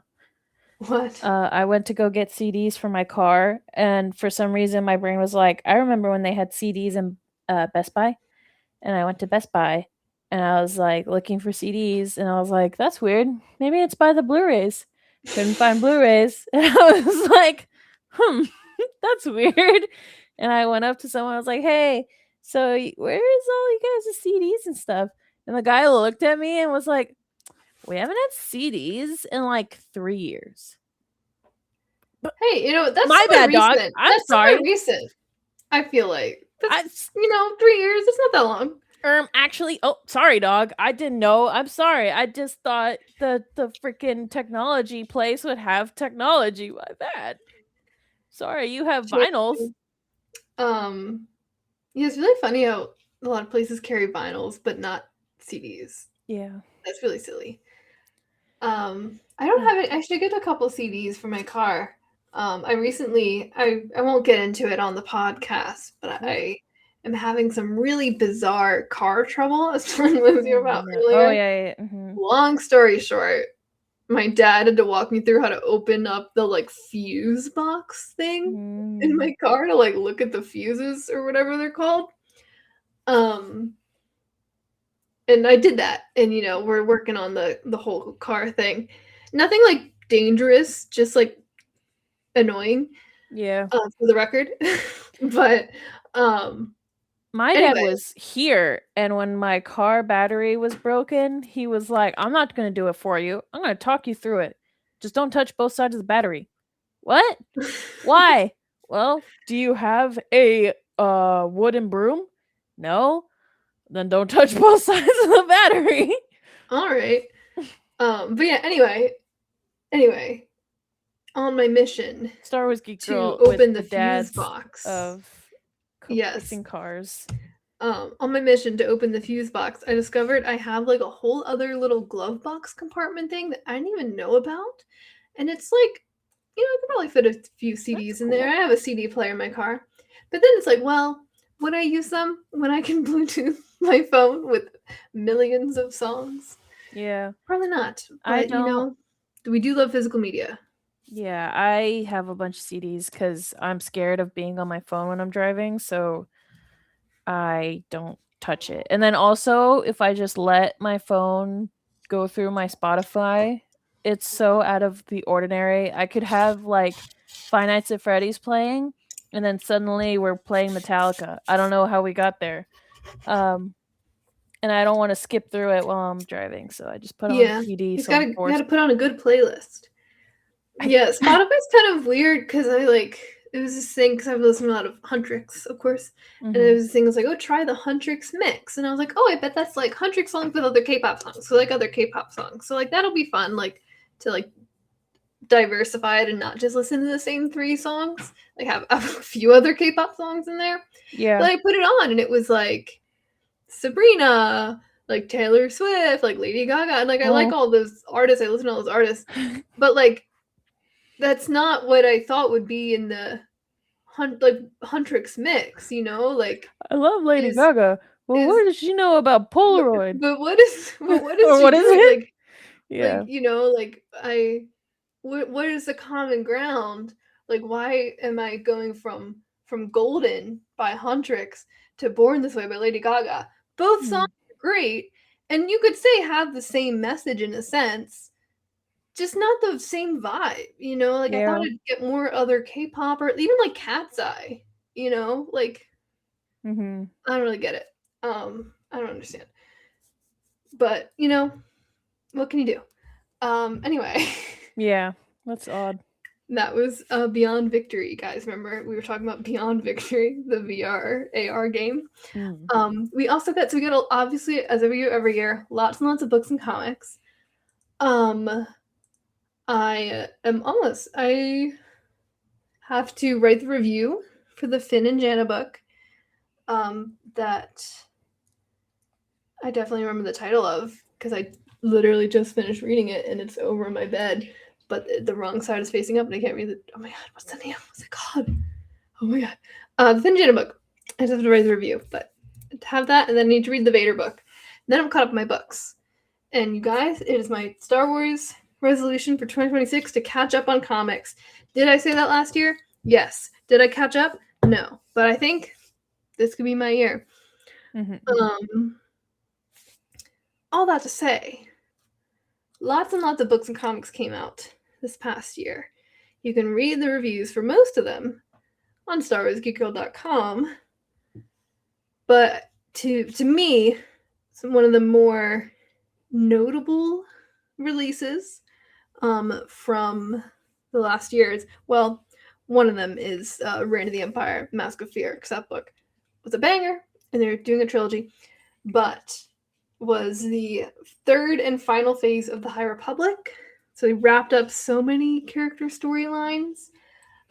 what? I went to go get CDs for my car, and for some reason my brain was like, I remember when they had CDs in Best Buy, and I went to Best Buy, and I was like looking for CDs, and I was like, that's weird. Maybe it's by the Blu-rays. Couldn't find Blu-rays, and I was like, that's weird. And I went up to someone. I was like, hey, so where is all you guys' CDs and stuff? And the guy looked at me and was like, we haven't had CDs in like 3 years. Hey, that's my bad, recent. dog. I'm sorry. That's recent. I feel like that's 3 years. It's not that long. Actually, oh, sorry, dog. I didn't know. I'm sorry. I just thought the freaking technology place would have technology. My bad. Sorry, you have vinyls. Yeah, it's really funny how a lot of places carry vinyls, but not CDs. Yeah. That's really silly. I don't have it. I should get a couple CDs for my car. I recently, I won't get into it on the podcast, but I am having some really bizarre car trouble. I was telling Lizzy about earlier. Oh, yeah. Long story short, my dad had to walk me through how to open up the like fuse box thing in my car to like look at the fuses or whatever they're called. And I did that, and we're working on the whole car thing. Nothing like dangerous, just like annoying. Yeah. For the record. But my dad was here, and when my car battery was broken, he was like, I'm not going to do it for you. I'm going to talk you through it. Just don't touch both sides of the battery. What? Why? Well, do you have a wooden broom? No? Then don't touch both sides of the battery. All right. But yeah, anyway, on my mission, Star Wars Geek to girl open with the fuse box of fixing cars. On my mission to open the fuse box, I discovered I have like a whole other little glove box compartment thing that I didn't even know about, and it's like, I could probably fit a few CDs in there. I have a CD player in my car, but then it's like, well, would I use them when I can Bluetooth my phone with millions of songs? Yeah. Probably not. But, we do love physical media. Yeah, I have a bunch of CDs because I'm scared of being on my phone when I'm driving, so I don't touch it. And then also, if I just let my phone go through my Spotify, it's so out of the ordinary. I could have like Five Nights at Freddy's playing, and then suddenly we're playing Metallica. I don't know how we got there. And I don't want to skip through it while I'm driving, so I just put on a CD. You gotta put on a good playlist. Yeah, Spotify's kind of weird because it was this thing because I've listened to a lot of Huntrix, of course, and it was this thing. It was like, oh, try the Huntrix mix, and I was like, oh, I bet that's like Huntrix songs with other K-pop songs, so like other K-pop songs, so like that'll be fun, like to like diversify it and not just listen to the same 3 songs, like have a few other K-pop songs in there. Yeah, but I put it on and it was like Sabrina, like Taylor Swift, like Lady Gaga, and like I like all those artists. I listen to all those artists, but like that's not what I thought would be in the Huntrix mix, Like I love Lady Gaga. Well, what does she know about Polaroid? But what is or what is it? Like, yeah, like what is the common ground? Like, why am I going from Golden by Huntrix to Born This Way by Lady Gaga? Both songs are great, and you could say have the same message in a sense, just not the same vibe, you know? Like, I thought Yeah. I'd get more other K-pop or even, like, Cat's Eye, you know? Like, Mm-hmm. I don't really get it. I don't understand. But, you know, what can you do? Anyway. Yeah, that's odd. That was Beyond Victory, guys. Remember, we were talking about Beyond Victory, the VR AR game. We also got, so we got, obviously, as we do every year, lots and lots of books and comics. I have to write the review for the Finn and Jana book that I definitely remember the title of, because I literally just finished reading it and it's over in my bed, but the wrong side is facing up and I can't read it. Oh my god, what's the name? What's it called? Oh my god. The Finn and Jana book. I just have to write the review, but to have that, and then I need to read the Vader book. And then I'm caught up with my books. And you guys, it is my Star Wars resolution for 2026 to catch up on comics. Did I say that last year? Yes. Did I catch up? No. But I think this could be my year. All that to say, lots and lots of books and comics came out this past year. You can read the reviews for most of them on StarWarsGeek.com. But to me, one of the more notable releases from the last years, well, one of them is Reign of the Empire, Mask of Fear, because that book was a banger, and they're doing a trilogy, but was the third and final phase of the High Republic. So they wrapped up so many character storylines.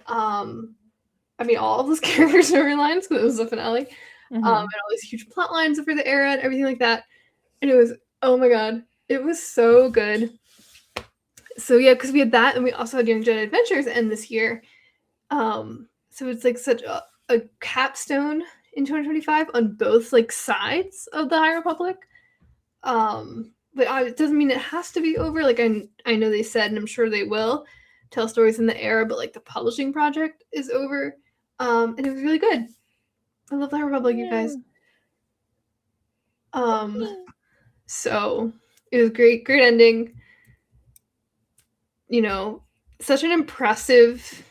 I mean, all of those character storylines, because it was the finale. And all these huge plot lines for the era and everything like that. And it was, oh my god, it was so good. So yeah, because we had that, and we also had Young Jedi Adventures end this year. So it's like such a capstone in 2025 on both like sides of the High Republic. But it doesn't mean it has to be over. Like I know they said, and I'm sure they will tell stories in the era, but like the publishing project is over. And it was really good. I love the High Republic, you guys. So it was great ending. You know, such an impressive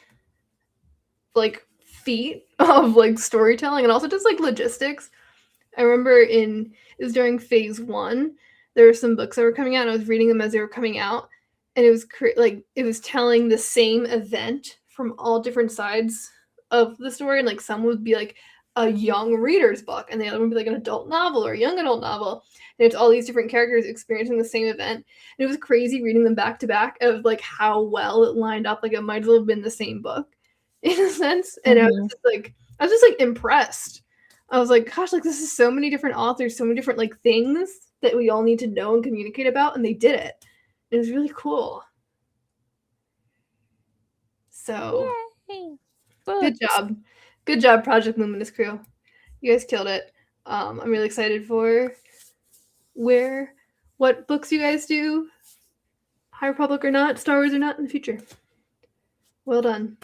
like feat of like storytelling and also just like logistics. I remember it was during phase 1, there were some books that were coming out and I was reading them as they were coming out, and it was like it was telling the same event from all different sides of the story, and like some would be like a young reader's book and the other would be like an adult novel or a young adult novel, and it's all these different characters experiencing the same event, and it was crazy reading them back to back of like how well it lined up. Like it might as well have been the same book in a sense, and I was just like impressed. I was like, gosh, like this is so many different authors, so many different like things that we all need to know and communicate about, and they did it. It was really cool. So good job, Project Luminous crew. You guys killed it. I'm really excited for what books you guys do, High Republic or not, Star Wars or not, in the future. Well done.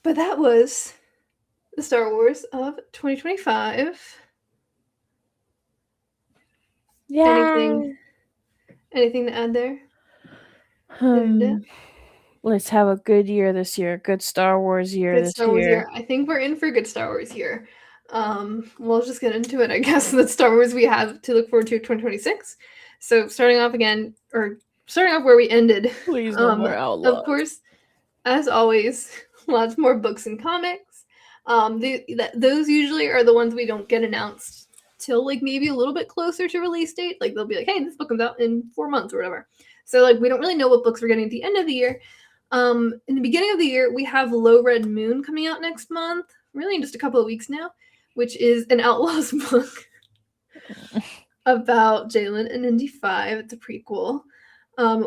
But that was the Star Wars of 2025. Yeah. Anything to add there? Let's have a good year this year. Good Star Wars year this year. I think we're in for a good Star Wars year. We'll just get into it, I guess. The Star Wars we have to look forward to 2026. So starting off where we ended. Please, no more Outlaws. Of course, as always, lots more books and comics. Those usually are the ones we don't get announced till like maybe a little bit closer to release date. Like they'll be like, hey, this book comes out in 4 months or whatever. So like we don't really know what books we're getting at the end of the year. In the beginning of the year, we have Low Red Moon coming out next month, really in just a couple of weeks now, which is an Outlaws book about Jalen and Indy 5. It's a prequel.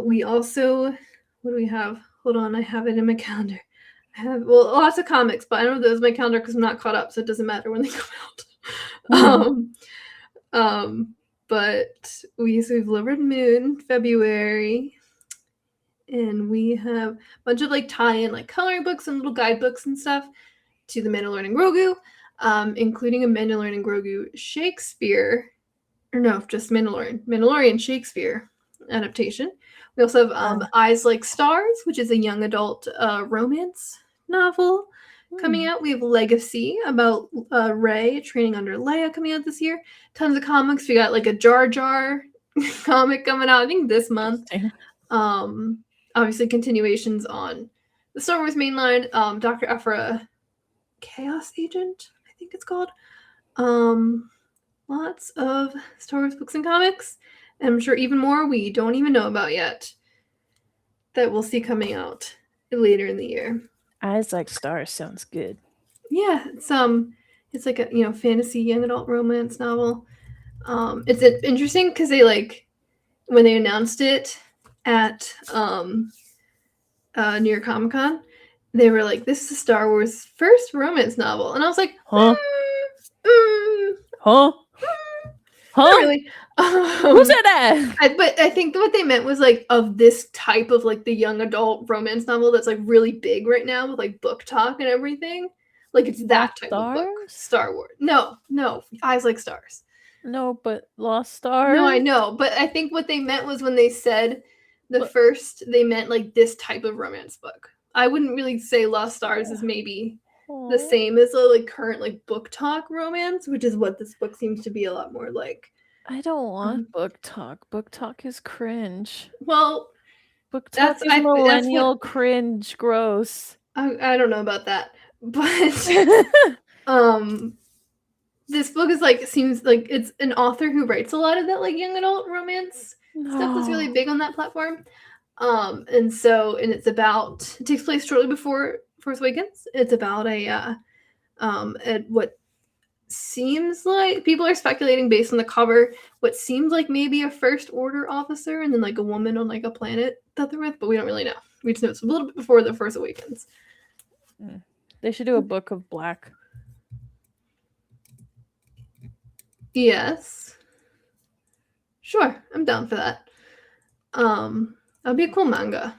We also, what do we have? Hold on, I have it in my calendar. I have lots of comics, but I don't have those in my calendar because I'm not caught up, so it doesn't matter when they come out. But we've delivered Moon February, and we have a bunch of like tie-in like coloring books and little guidebooks and stuff to the Mandalorian and Grogu, including a Mandalorian and Grogu Shakespeare, or no, just Mandalorian Shakespeare adaptation. We also have Eyes Like Stars, which is a young adult romance novel coming out. We have Legacy about Rey training under Leia coming out this year. Tons of comics. We got like a Jar Jar comic coming out, I think this month. Obviously continuations on the Star Wars mainline. Dr. Aphra Chaos Agent, I think it's called. Lots of Star Wars books and comics, and I'm sure even more we don't even know about yet that we'll see coming out later in the year. Eyes Like Stars sounds good. Yeah, it's like a fantasy young adult romance novel. It's interesting because they like when they announced it at New York Comic Con, they were like, "This is Star Wars' first romance novel," and I was like, "Huh? Huh? Not really." Who said that? But I think what they meant was like of this type of like the young adult romance novel that's like really big right now with like book talk and everything. Like it's that type of book. Star Wars. No, Eyes Like Stars. No, but Lost Stars. No, I know, but I think what they meant was when they said first, they meant like this type of romance book. I wouldn't really say Lost Stars is maybe the same as a like current like book talk romance, which is what this book seems to be a lot more like. I don't want book talk. Book talk is cringe. Well, book talk is millennial cringe, gross. I don't know about that, but this book is like seems like it's an author who writes a lot of that like young adult romance stuff that's really big on that platform. And it takes place shortly before Force Awakens. It's about what seems like people are speculating based on the cover, what seems like maybe a First Order officer and then like a woman on like a planet that they're with, but we don't really know. We just know it's a little bit before the Force Awakens. They should do a book of Black. Yes. Sure, I'm down for that. That'd be a cool manga.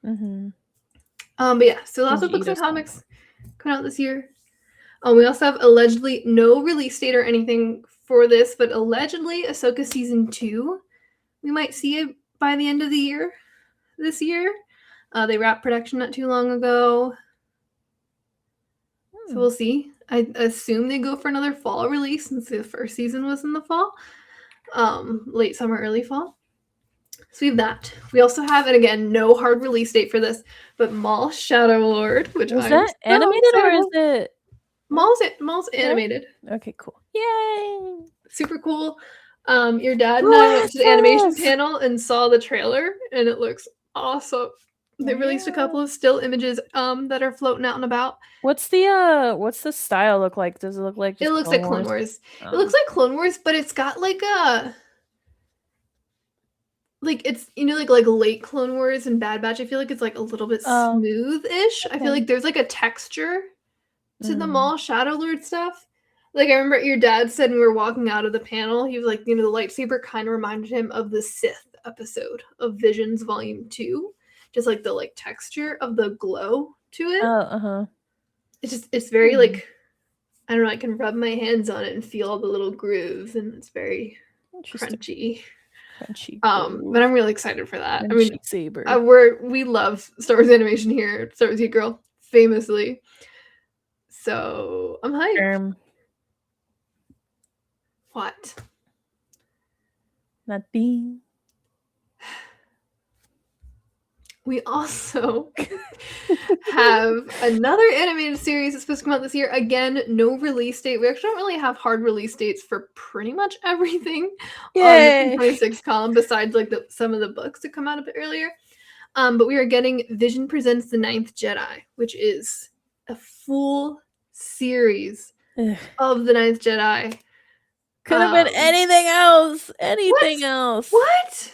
But yeah, so lots of books and comics coming out this year. We also have allegedly no release date or anything for this, but allegedly Ahsoka season 2. We might see it by the end of the year. This year, they wrapped production not too long ago, so we'll see. I assume they go for another fall release since the first season was in the fall, late summer, early fall. So we have that. We also have, and again, no hard release date for this, but Maul Shadow Lord, which is that animated or is it? Maul's animated. Okay, cool. Yay! Super cool. Your dad and I went to the animation panel and saw the trailer, and it looks awesome. They released a couple of still images that are floating out and about. What's the style look like? Does it look like it looks like Clone Wars? It looks like Clone Wars, but it's got like a it's like late Clone Wars and Bad Batch. I feel like it's like a little bit smooth-ish. Okay. I feel like there's like a texture to the Maul Shadow Lord stuff. Like I remember your dad said when we were walking out of the panel, he was like, the lightsaber kind of reminded him of the Sith episode of Visions Volume 2. Just like the texture of the glow to it. It's very like, I don't know, I can rub my hands on it and feel all the little grooves, and it's very crunchy. But I'm really excited for that. I mean, saber. We love Star Wars animation here, Star Wars Geek Girl, famously. So I'm hyped. What? Nothing. We also have another animated series that's supposed to come out this year. Again, no release date. We actually don't really have hard release dates for pretty much everything on the 26 column, besides some of the books that come out a bit earlier. But we are getting Vision Presents The Ninth Jedi, which is a full series of The Ninth Jedi. Could have been anything else. Anything else. What?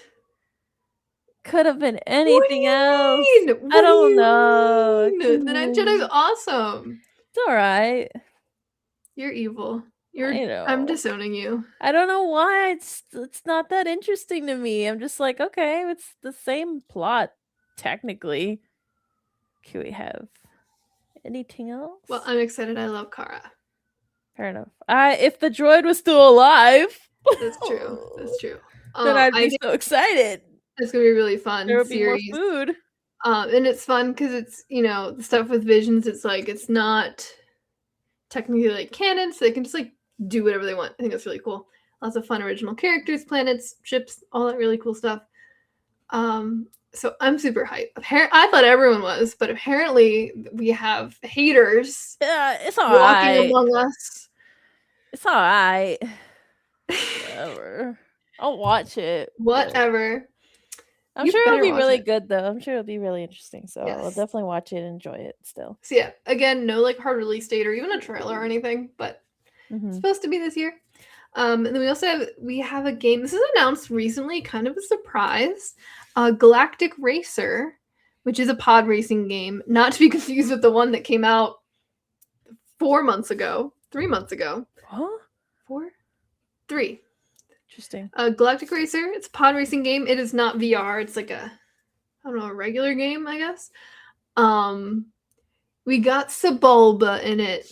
Could have been anything else. I don't know. The Ninth Jedi is awesome. It's all right. You're evil. I'm disowning you. I don't know why it's not that interesting to me. I'm just like, okay, it's the same plot technically. Can we have anything else? Well, I'm excited. I love Kara. Fair enough. If the droid was still alive, That's true. That's true. then I'd be so excited. It's gonna be really fun. There would be more food. And it's fun because it's, you know, the stuff with Visions. It's like it's not technically like canon, so they can just like do whatever they want. I think that's really cool. Lots of fun original characters, planets, ships, all that really cool stuff. So I'm super hyped. I thought everyone was, but apparently we have haters. Yeah, it's all walking right. among us. It's all right. Whatever. I'll watch it. Whatever. I'm sure it'll be really good, though. I'm sure it'll be really interesting. So Yes. I'll definitely watch it and enjoy it still. So yeah, again, no like hard release date or even a trailer or anything, but it's supposed to be this year. And then we have a game. This is announced recently, kind of a surprise. Galactic Racer, which is a pod racing game, not to be confused with the one that came out 3 months ago. Huh? 3. Interesting. Galactic Racer. It's a pod racing game. It is not VR. It's like a regular game, I guess. We got Sebulba in it.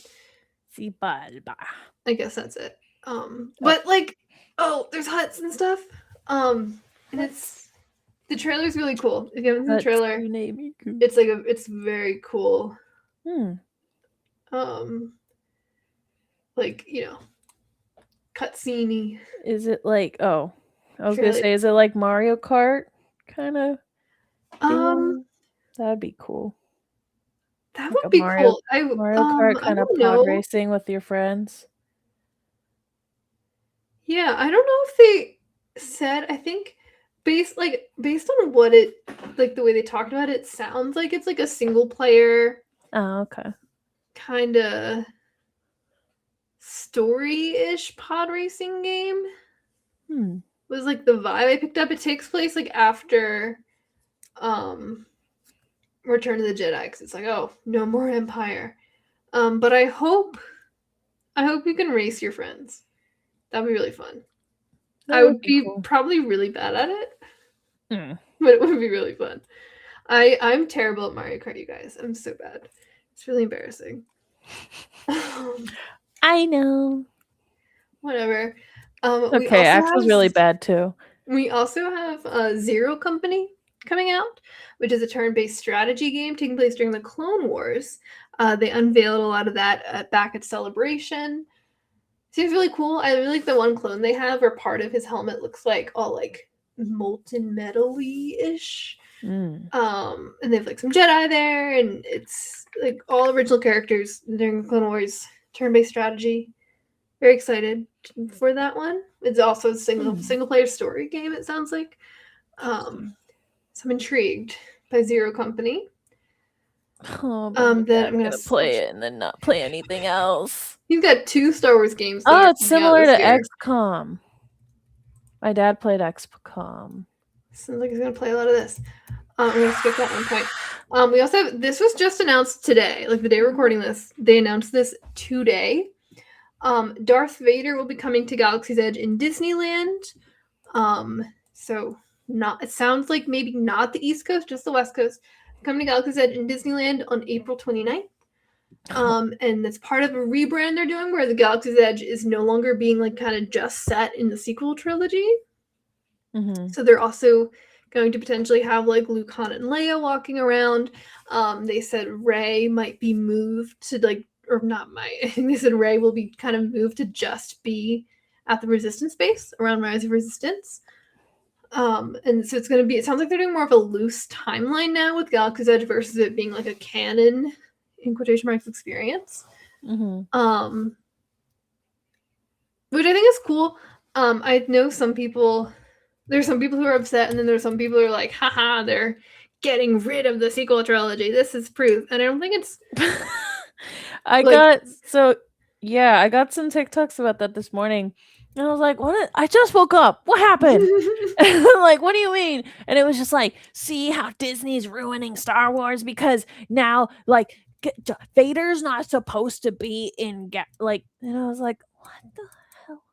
Sebulba. I guess that's it. But like, there's huts and stuff. And the trailer's really cool. If you haven't seen the trailer, it's very cool. Like, you know, cutscene-y. Is it like I was gonna say, is it like Mario Kart kind of? That'd be cool. That would be cool. Mario Kart kind of pod racing with your friends. Yeah, I don't know if they said. I think based on what it like the way they talked about it, sounds like it's like a single player. Oh, okay. Kind of story-ish pod racing game. Was like the vibe I picked up. It takes place like after Return of the Jedi, because it's like, no more Empire. But I hope you can race your friends. That'd be really fun. I would be cool. Probably really bad at it, but it would be really fun. I'm terrible at Mario Kart, you guys. I'm so bad. It's really embarrassing. I know. Whatever. Okay, Axel's really bad too. We also have Zero Company coming out, which is a turn-based strategy game taking place during the Clone Wars. They unveiled a lot of that back at Celebration. Seems really cool. I really like the one clone they have, where part of his helmet looks like all like molten metal-y-ish. And they have like some Jedi there, and it's like all original characters during the Clone Wars turn-based strategy. Very excited for that one. It's also a single-player story game, it sounds like. So I'm intrigued by Zero Company. That I'm gonna play it and then not play anything else. He's got 2 Star Wars games. It's similar to XCOM. My dad played XCOM. Sounds like he's gonna play a lot of this. I'm gonna skip that one point. We also have, this was just announced today, like the day we're recording this. They announced this today. Darth Vader will be coming to Galaxy's Edge in Disneyland. So it sounds like maybe not the East Coast, just the West Coast. Coming to Galaxy's Edge in Disneyland on April 29th. And that's part of a rebrand they're doing, where the Galaxy's Edge is no longer being like kind of just set in the sequel trilogy. So they're also going to potentially have like Luke, Han, and Leia walking around. They said Rey might be moved to like, or not might, I think they said Rey will be kind of moved to just be at the Resistance base around Rise of Resistance. And so it's going to be, it sounds like they're doing more of a loose timeline now with Galaxy's Edge versus it being like a canon, in quotation marks, experience. Which I think is cool. I know there's some people who are upset, and then there's some people who are like, haha, they're getting rid of the sequel trilogy. This is proof. And I don't think it's... I got some TikToks about that this morning. And I was like, what? I just woke up. What happened? And I'm like, what do you mean? And it was just like, see how Disney's ruining Star Wars because now, like, Vader's not supposed to be in and I was like, what the hell?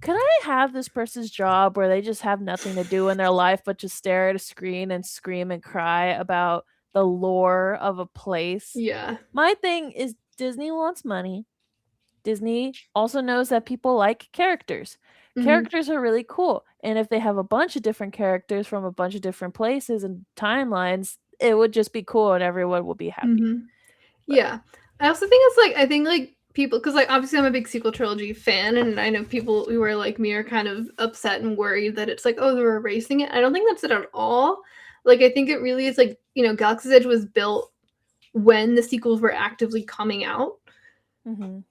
Could I have this person's job where they just have nothing to do in their life but just stare at a screen and scream and cry about the lore of a place? Yeah. My thing is Disney wants money. Disney also knows that people like characters. Characters are really cool. And if they have a bunch of different characters from a bunch of different places and timelines, it would just be cool and everyone will be happy. Yeah. I also think it's like, I think like people, because like obviously I'm a big sequel trilogy fan, and I know people who are like me are kind of upset and worried that it's like, oh, they're erasing it. I don't think that's it at all. Like, I think it really is like, you know, Galaxy's Edge was built when the sequels were actively coming out.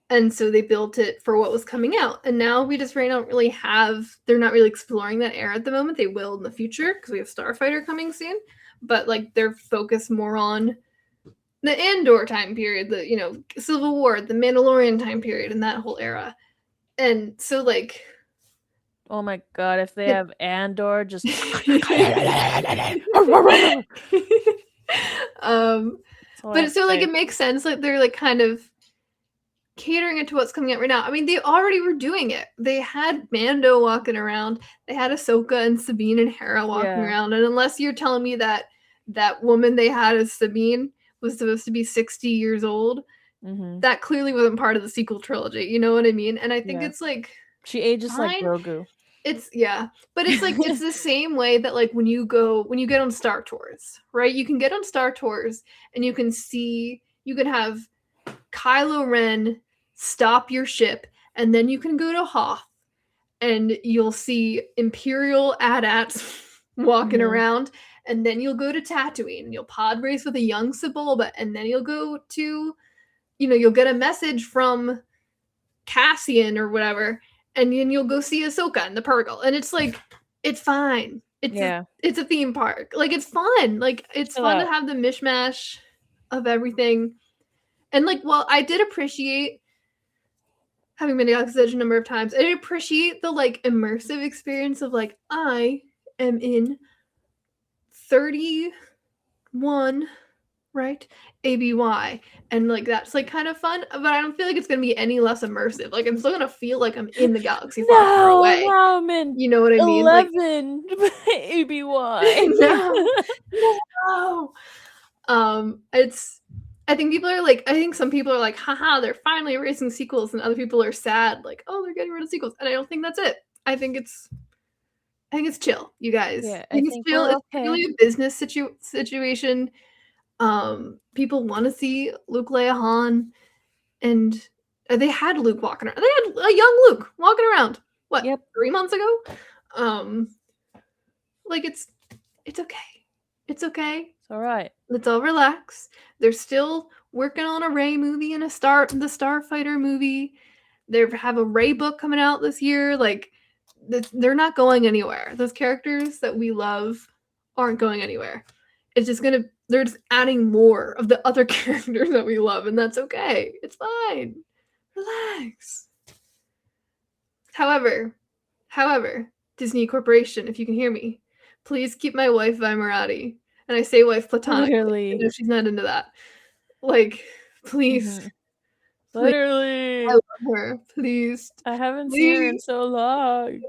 And so they built it for what was coming out. And now we just don't really have, they're not really exploring that era at the moment. They will in the future because we have Starfighter coming soon. But like they're focused more on the Andor time period, the, you know, Civil War, the Mandalorian time period, and that whole era. And so like, oh my god, if they have Andor just but so like it makes sense like they're like kind of catering it to what's coming out right now. I mean, they already were doing it. They had Mando walking around. They had Ahsoka and Sabine and Hera walking around. And unless you're telling me that that woman they had as Sabine was supposed to be 60 years old, that clearly wasn't part of the sequel trilogy. You know what I mean? And I think it's like she ages like Grogu. It's but it's like it's the same way that like when you get on Star Tours, right? You can get on Star Tours and you can have Kylo Ren stop your ship, and then you can go to Hoth and you'll see Imperial AT-ATs walking around, and then you'll go to Tatooine and you'll pod race with a young Sebulba, and then you'll go to, you know, you'll get a message from Cassian or whatever, and then you'll go see Ahsoka in the Purgle, and it's like, it's fine. It's a theme park. Like, it's fun. Like, it's fun to have the mishmash of everything. And like, well, I did appreciate, having been to Galaxy's Edge a number of times, I did appreciate the like immersive experience of like, I am in 31, right? ABY. And like, that's like kind of fun, but I don't feel like it's going to be any less immersive. Like, I'm still going to feel like I'm in the galaxy far away. Wow, man. You know what I mean? 11 like, ABY. No. I think some people are like, haha, they're finally erasing sequels, and other people are sad, like, oh, they're getting rid of sequels. And I don't think that's it. I think it's chill, you guys. Yeah, I think it's chill. It's really a business situation. People want to see Luke, Leia, Han, and they had Luke walking around. They had a young Luke walking around. What? 3 months ago? Like it's okay. It's okay. It's all right. Let's all relax. They're still working on a Rey movie and the Starfighter movie. They have a Rey book coming out this year. Like, they're not going anywhere. Those characters that we love aren't going anywhere. It's just they're just adding more of the other characters that we love, and that's okay. It's fine. Relax. However, Disney Corporation, if you can hear me, please keep my wife Vi Marati. And I say wife platonically. No, she's not into that. Like, please. Literally. I love her. Please. I haven't seen her in so long.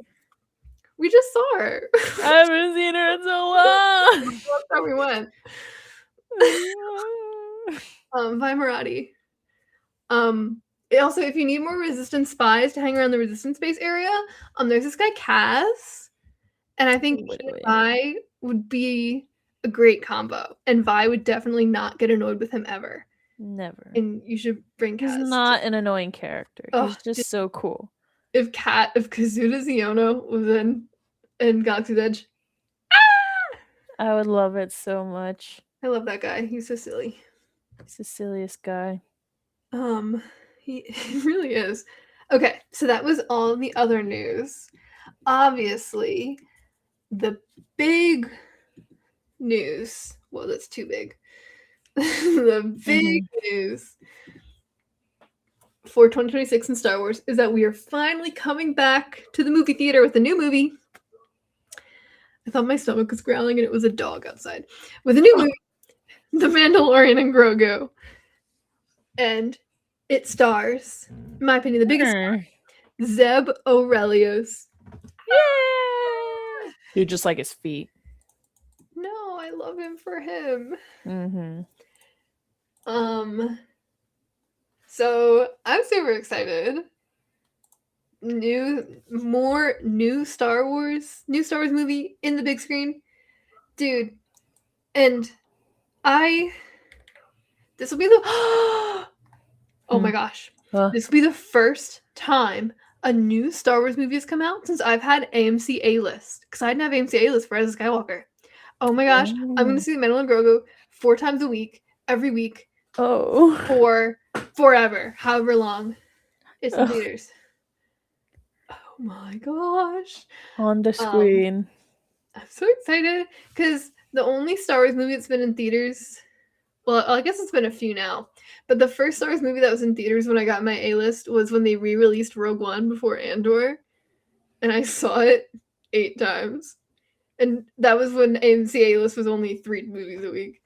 We just saw her. I haven't seen her in so long. That's how we went. Vi Marati. Also, if you need more Resistance spies to hang around the Resistance base area, there's this guy Kaz, and I think Vi would be a great combo, and Vi would definitely not get annoyed with him ever. Never. And you should bring Kaz. He's not an annoying character. He's just so cool. If Kazuda Xiono was in Galaxy's Edge, I would love it so much. I love that guy. He's so silly. He's the silliest guy. He really is. Okay, so that was all the other news. Obviously, the big news. Well, that's too big. The big news for 2026 in Star Wars is that we are finally coming back to the movie theater with a new movie. I thought my stomach was growling and it was a dog outside. With a new movie, The Mandalorian and Grogu. and it stars, in my opinion, the biggest star, Hmm. Zeb Aurelius. Yeah. You just like his feet. No, I love him for him. Mm-hmm. So I'm super excited. More new Star Wars movie in the big screen, dude. And this will be the oh my gosh, this will be the first time a new Star Wars movie has come out since I've had AMC A-list, because I didn't have AMC A-list for Rise of Skywalker. Oh my gosh, I'm gonna see the Mandalorian Grogu 4 times a week, every week. Oh. For forever, however long it's in theaters. Oh my gosh. On the screen. I'm so excited because the only Star Wars movie that's been in theaters, well, I guess it's been a few now, but the first Star Wars movie that was in theaters when I got my A-list was when they re-released Rogue One before Andor, and I saw it 8 times. And that was when AMC A-list was only 3 movies a week.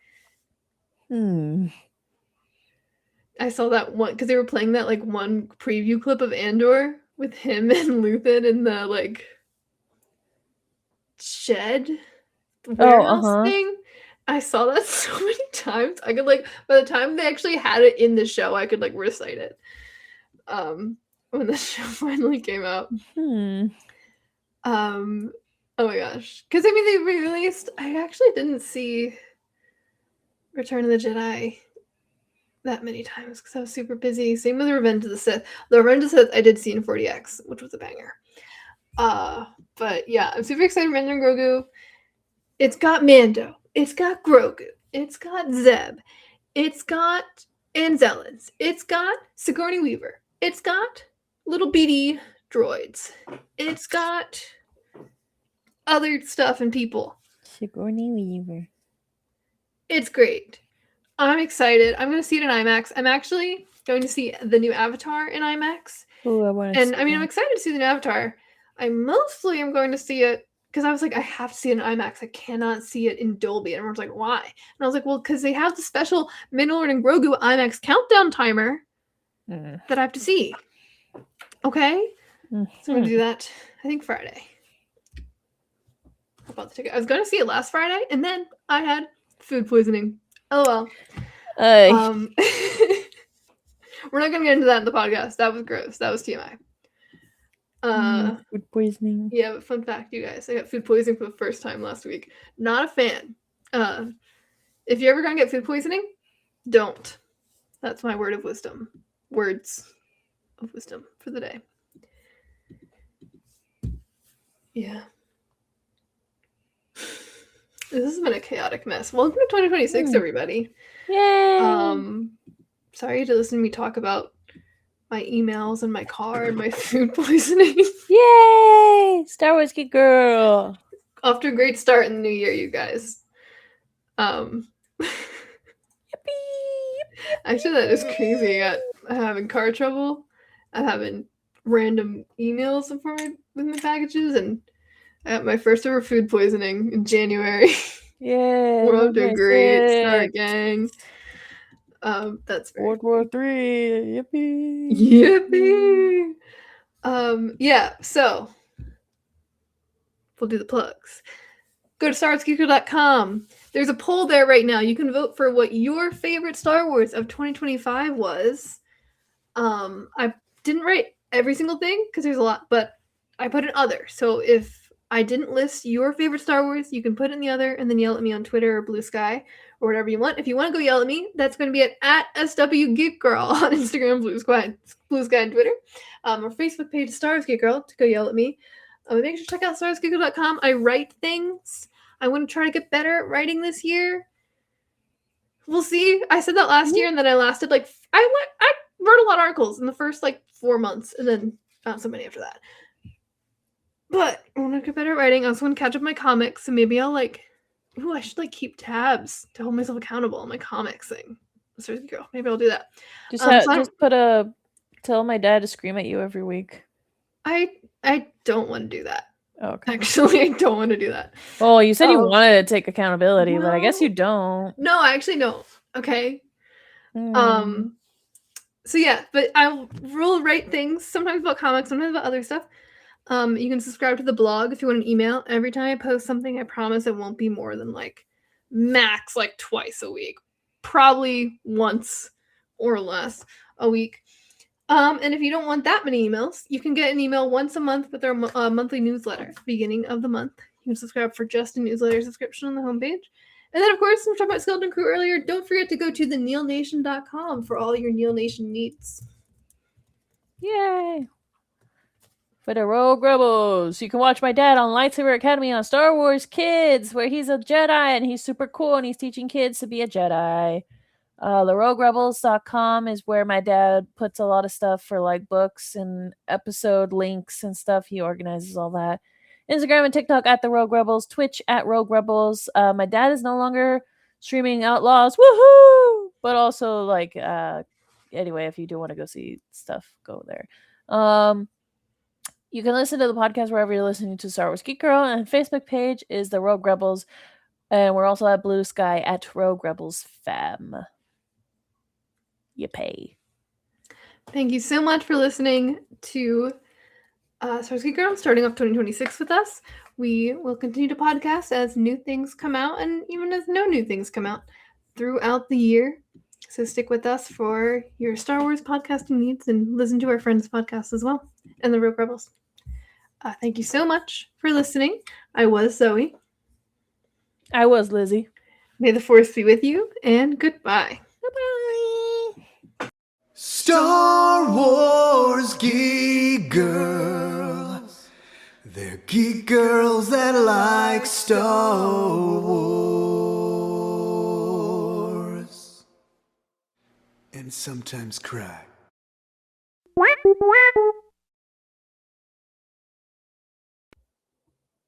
I saw that one because they were playing that like one preview clip of Andor with him and Luthen in the like shed warehouse thing. I saw that so many times. I could like, by the time they actually had it in the show, I could like recite it. When the show finally came out. Oh my gosh. Because I mean they re-released, I actually didn't see Return of the Jedi that many times because I was super busy. Same with Revenge of the Sith. The Revenge of the Sith I did see in 40X, which was a banger. But yeah, I'm super excited for Mando and Grogu. It's got Mando. It's got Grogu. It's got Zeb. It's got Anzellans. It's got Sigourney Weaver. It's got little beady droids. It's got other stuff and people. Sigourney Weaver. It's great. I'm excited. I'm going to see it in IMAX. I'm actually going to see the new Avatar in IMAX. Oh, I want to see it. I mean, I'm excited to see the new Avatar. I mostly am going to see it because I was like, I have to see it in IMAX. I cannot see it in Dolby. And everyone's like, why? And I was like, well, because they have the special Mandalorian and Grogu IMAX countdown timer that I have to see. Okay? So I'm going to do that, I think, Friday. I bought the ticket. I was going to see it last Friday, and then I had food poisoning. Oh, well. We're not going to get into that in the podcast. That was gross. That was TMI. Food poisoning. Yeah, but fun fact, you guys, I got food poisoning for the first time last week. Not a fan. If you're ever gonna get food poisoning, don't. That's my word of wisdom. Words of wisdom for the day. Yeah. This has been a chaotic mess. Welcome to 2026, everybody. Yay! Sorry to listen to me talk about my emails and my car and my food poisoning. Yay! Star Wars Geek girl. Off to a great start in the new year, you guys. Yippee! Actually, that is crazy. I'm having car trouble. I'm having random emails with my packages, and I got my first ever food poisoning in January. Yeah, we're off to a great start, gang. That's World War III. Yippee! Yippee! Yeah. So we'll do the plugs. Go to StarWarsGeek.com. There's a poll there right now. You can vote for what your favorite Star Wars of 2025 was. I didn't write every single thing because there's a lot, but I put in other. So if I didn't list your favorite Star Wars, you can put it in the other and then yell at me on Twitter or Blue Sky or whatever you want. If you want to go yell at me, that's going to be at SWGeekGirl on Instagram, Blue Sky, and Twitter. Our Facebook page is Star Wars Geek Girl to go yell at me. Make sure to check out StarWarsGeek.com. I write things. I want to try to get better at writing this year. We'll see. I said that last year, and then I lasted I wrote a lot of articles in the first 4 months, and then not so many after that. But I want to get better at writing. I also want to catch up my comics, so maybe I'll I should keep tabs to hold myself accountable on my comics thing. Girl, maybe I'll do that. Just tell my dad to scream at you every week. I don't want to do that. Okay. Actually, I don't want to do that. Well, you said you wanted to take accountability, but I guess you don't. No, I actually don't. Okay. So yeah, but I will write things sometimes about comics, sometimes about other stuff. You can subscribe to the blog if you want an email. Every time I post something, I promise it won't be more than like max like twice a week, probably once or less a week. And if you don't want that many emails, you can get an email once a month with our monthly newsletter, beginning of the month. You can subscribe for just a newsletter subscription on the homepage. And then, of course, we talked about Skeleton Crew earlier. Don't forget to go to theneilnation.com for all your Neil Nation needs. Yay! For the Rogue Rebels, you can watch my dad on Lightsaber Academy on Star Wars Kids, where he's a Jedi and he's super cool and he's teaching kids to be a Jedi. TheRogueRebels.com is where my dad puts a lot of stuff for like books and episode links and stuff. He organizes all that. Instagram and TikTok at The Rogue Rebels, Twitch at Rogue Rebels. My dad is no longer streaming Outlaws, woohoo! But also like anyway, if you do want to go see stuff, go there. You can listen to the podcast wherever you're listening to Star Wars Geek Girl, and Facebook page is The Rogue Rebels, and we're also at Blue Sky at Rogue Rebels Fam. You pay. Thank you so much for listening to Star Wars Geek Girl, starting off 2026 with us. We will continue to podcast as new things come out and even as no new things come out throughout the year. So stick with us for your Star Wars podcasting needs and listen to our friends' podcasts as well and the Rogue Rebels. Thank you so much for listening. I was Zoe. I was Lizzy. May the Force be with you, and goodbye. Bye-bye. Star Wars Geek Girls. They're geek girls that like Star Wars. And sometimes cry.